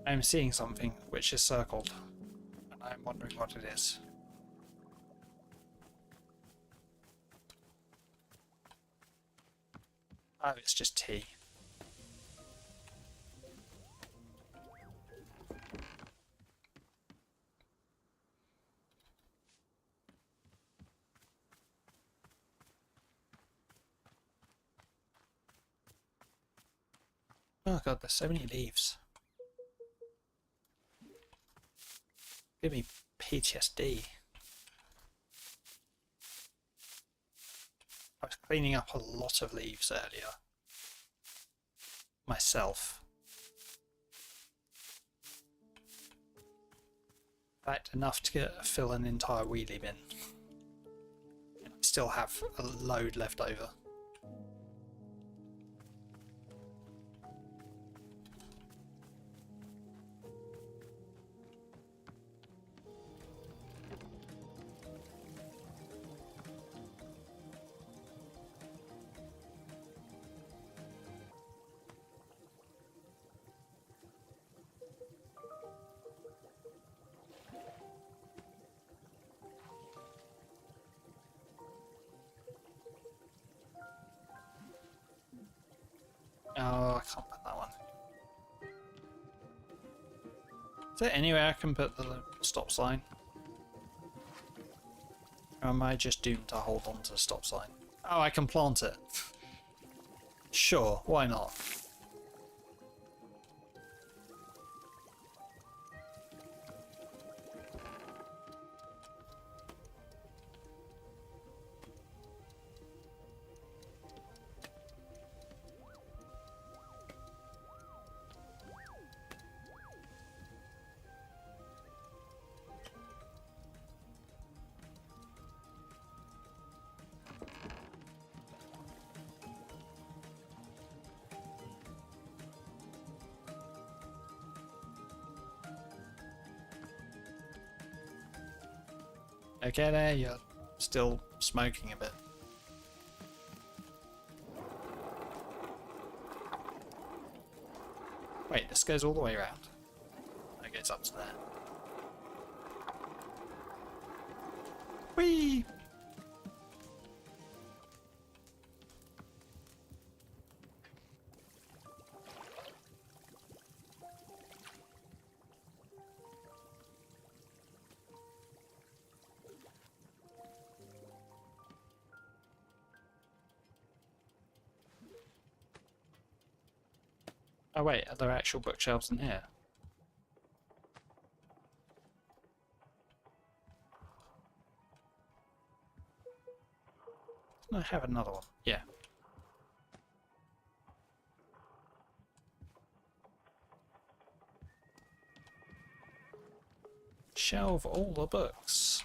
I'm seeing something which is circled, and I'm wondering what it is. Oh, it's just tea. Oh god, there's so many leaves. Give me PTSD. I was cleaning up a lot of leaves earlier. Myself. In fact, enough to fill an entire wheelie bin. I still have a load left over. Oh, I can't put that one. Is there anywhere I can put the stop sign? Or am I just doomed to hold on to the stop sign? Oh, I can plant it. Sure, why not? Okay there, you're still smoking a bit. Wait, this goes all the way around. It goes up to there. Whee! Oh wait, are there actual bookshelves in here? Didn't I have another one? Yeah. Shelve all the books.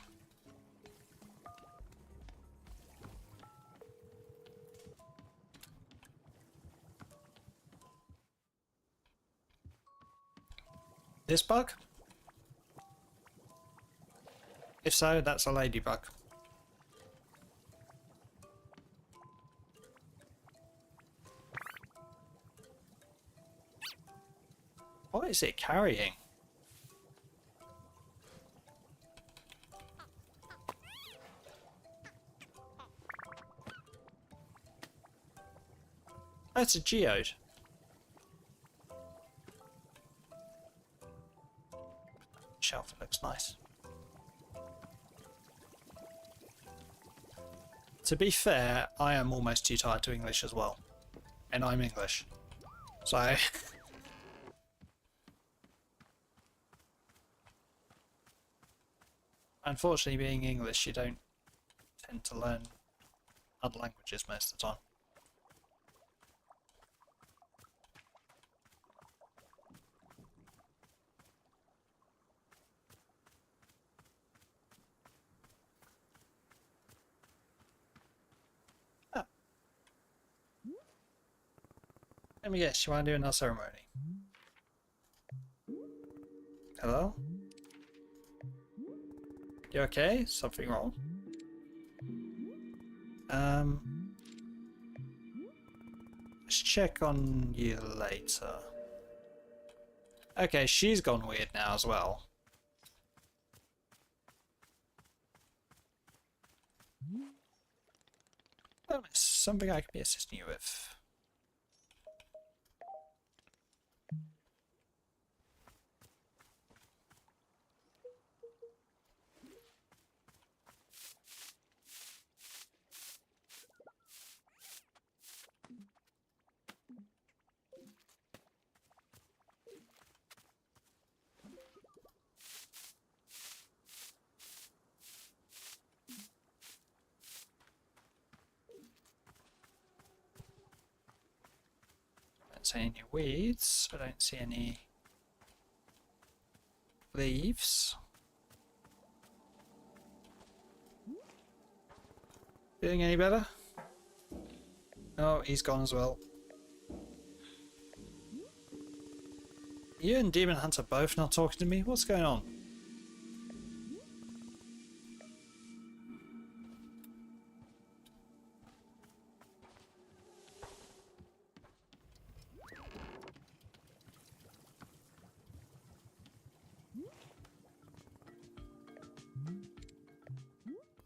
This bug? If so, that's a ladybug. What is it carrying? That's a geode. nice. To be fair, I am almost too tired to English as well. And I'm English. So... Unfortunately, being English, you don't tend to learn other languages most of the time. Ah. Let me guess, you want to do another ceremony? Hello? You okay? Something wrong? Let's check on you later. Okay, she's gone weird now as well. Oh, it's something I can be assisting you with. I don't see any weeds. I don't see any leaves. Feeling any better? Oh, he's gone as well. You and Demon Hunter both not talking to me? What's going on?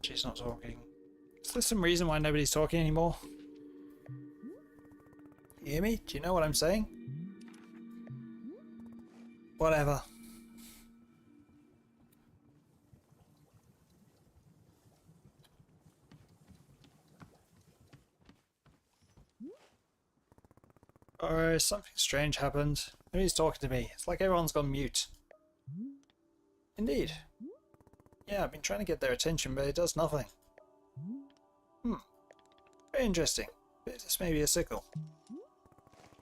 She's not talking. Is there some reason why nobody's talking anymore? You hear me? Do you know what I'm saying? Whatever. Or something strange happened. Nobody's talking to me. It's like everyone's gone mute. Indeed. Yeah, I've been trying to get their attention, but it does nothing. Very interesting. This may be a signal.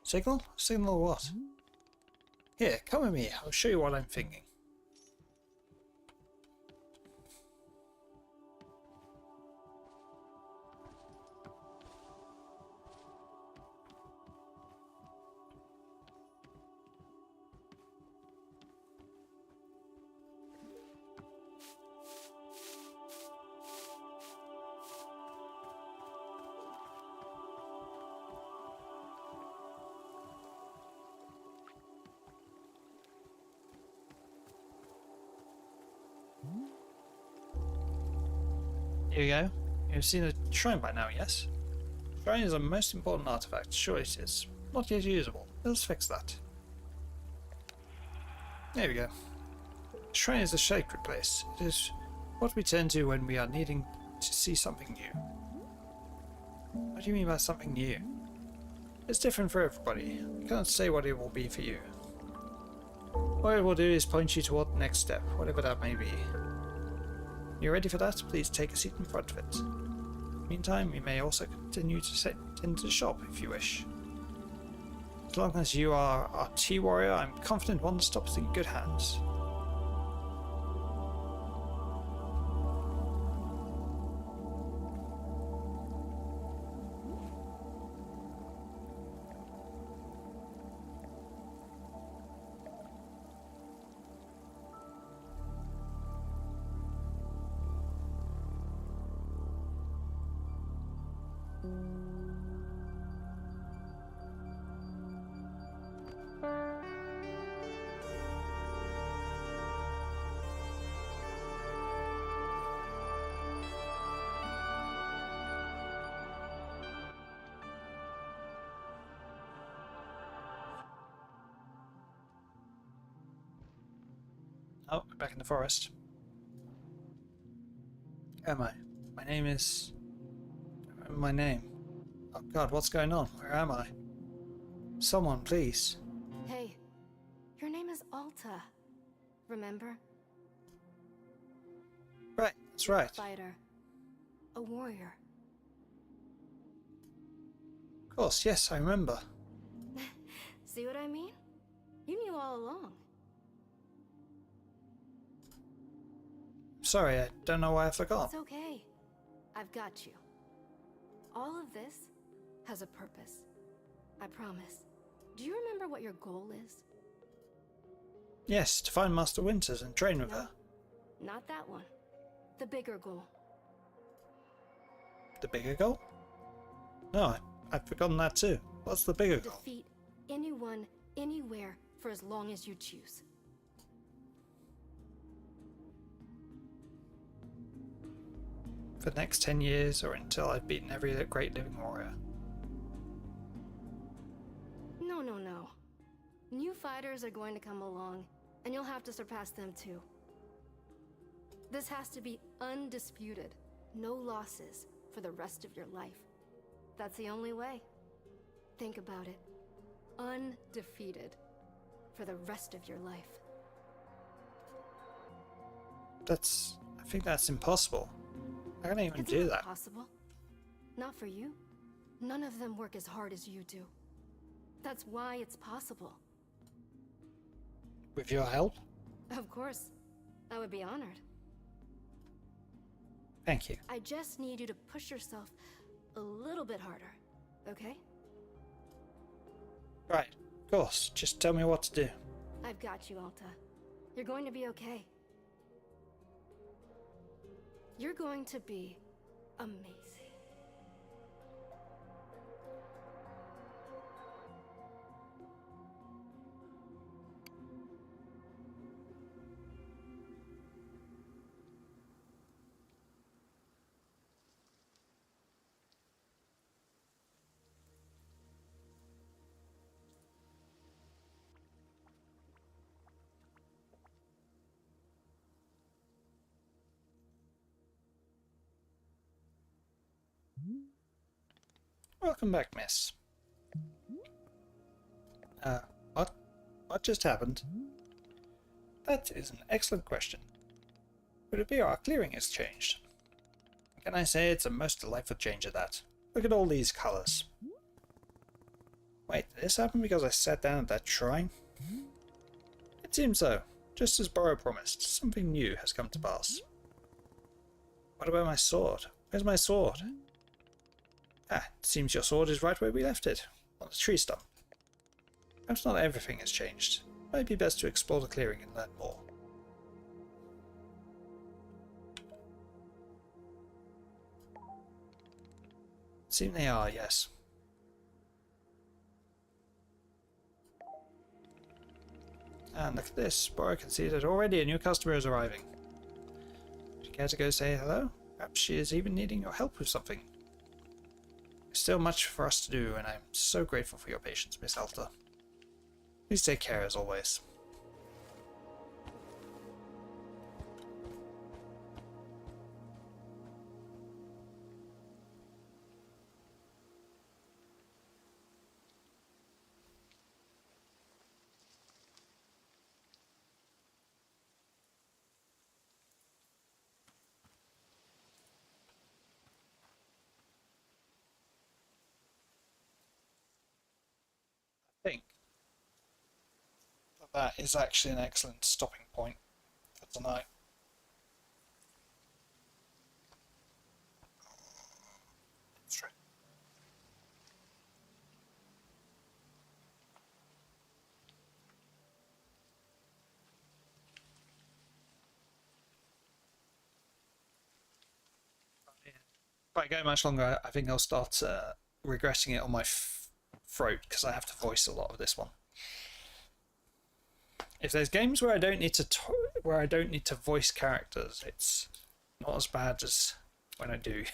Signal? Signal what? Here, come with me. I'll show you what I'm thinking. Here you go. You've seen a shrine by now, yes? Shrine is a most important artifact. Sure it is. Not yet usable. Let's fix that. There we go. Shrine is a sacred place. It is what we turn to when we are needing to see something new. What do you mean by something new? It's different for everybody. I can't say what it will be for you. What it will do is point you toward the next step, whatever that may be. You ready for that? Please take a seat in front of it. Meantime, you may also continue to sit into the shop if you wish. As long as you are our tea warrior, I'm confident Wanderstop is in good hands. Oh, we're back in the forest. Where am I? My name is... My name. Oh god, what's going on? Where am I? Someone, please. Hey, your name is Alta. Remember? Right, that's right. Fighter. A warrior. Of course, yes, I remember. See what I mean? You knew all along. Sorry, I don't know why I forgot. It's okay. I've got you. All of this has a purpose. I promise. Do you remember what your goal is? Yes, to find Master Winters and train with her. Not that one. The bigger goal. The bigger goal? No, I've forgotten that too. What's the bigger goal? Defeat anyone, anywhere, for as long as you choose. For the next 10 years, or until I've beaten every great living warrior. No, no, no. New fighters are going to come along, and you'll have to surpass them too. This has to be undisputed. No losses for the rest of your life. That's the only way. Think about it. Undefeated for the rest of your life. I think that's impossible. I can't even It's do not that. possible. Not for you. None of them work as hard as you do. That's why it's possible. With your help? Of course. I would be honored. Thank you. I just need you to push yourself a little bit harder, okay? Right, of course. Just tell me what to do. I've got you, Alta. You're going to be okay. You're going to be amazing. Welcome back, miss. What? What just happened? That is an excellent question. Would it be our clearing has changed? Can I say it's a most delightful change at that? Look at all these colours. Wait, did this happen because I sat down at that shrine? It seems so. Just as Borrow promised, something new has come to pass. What about my sword? Where's my sword? Ah, it seems your sword is right where we left it, on the tree stump. Perhaps not everything has changed. It might be best to explore the clearing and learn more. Seem they are, yes. And look at this, Borrow can see that already a new customer is arriving. Would you care to go say hello? Perhaps she is even needing your help with something. There's still much for us to do, and I'm so grateful for your patience, Miss Alta. Please take care as always. I think that is actually an excellent stopping point for tonight. That's right. If I go much longer, I think I'll start regretting it on my throat because I have to voice a lot of this one. If there's games where I don't need to voice characters, it's not as bad as when I do.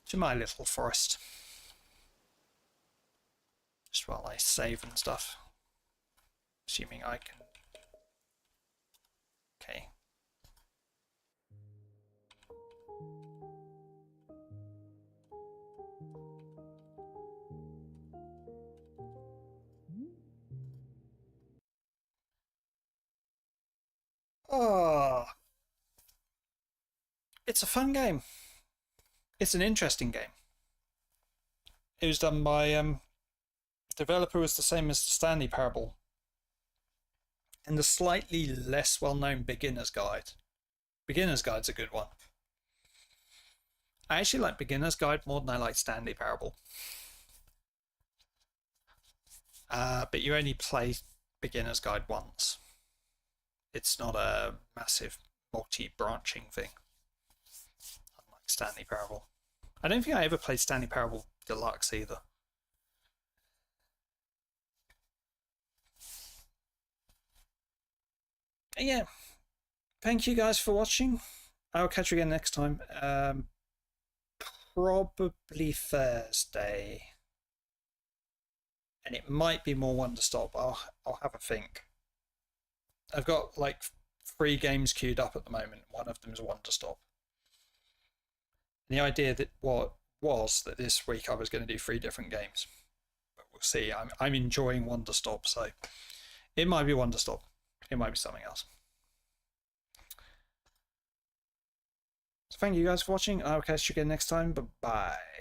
To my little forest. just while I save and stuff. Assuming I can. Okay. Oh, it's a fun game. It's an interesting game. It was done by developer was the same as the Stanley Parable, and the slightly less well-known Beginner's Guide. Beginner's Guide's a good one. I actually like Beginner's Guide more than I like Stanley Parable. But you only play Beginner's Guide once. It's not a massive multi-branching thing, unlike Stanley Parable. I don't think I ever played Stanley Parable Deluxe either. And yeah, thank you guys for watching. I'll catch you again next time. Probably Thursday. And it might be more Wanderstop. I'll have a think. I've got like 3 games queued up at the moment. One of them is Wanderstop. And the idea that was that this week I was going to do 3 different games. But we'll see. I'm enjoying Wanderstop, so it might be Wanderstop. It might be something else. So thank you guys for watching. I'll catch you again next time. Bye-bye.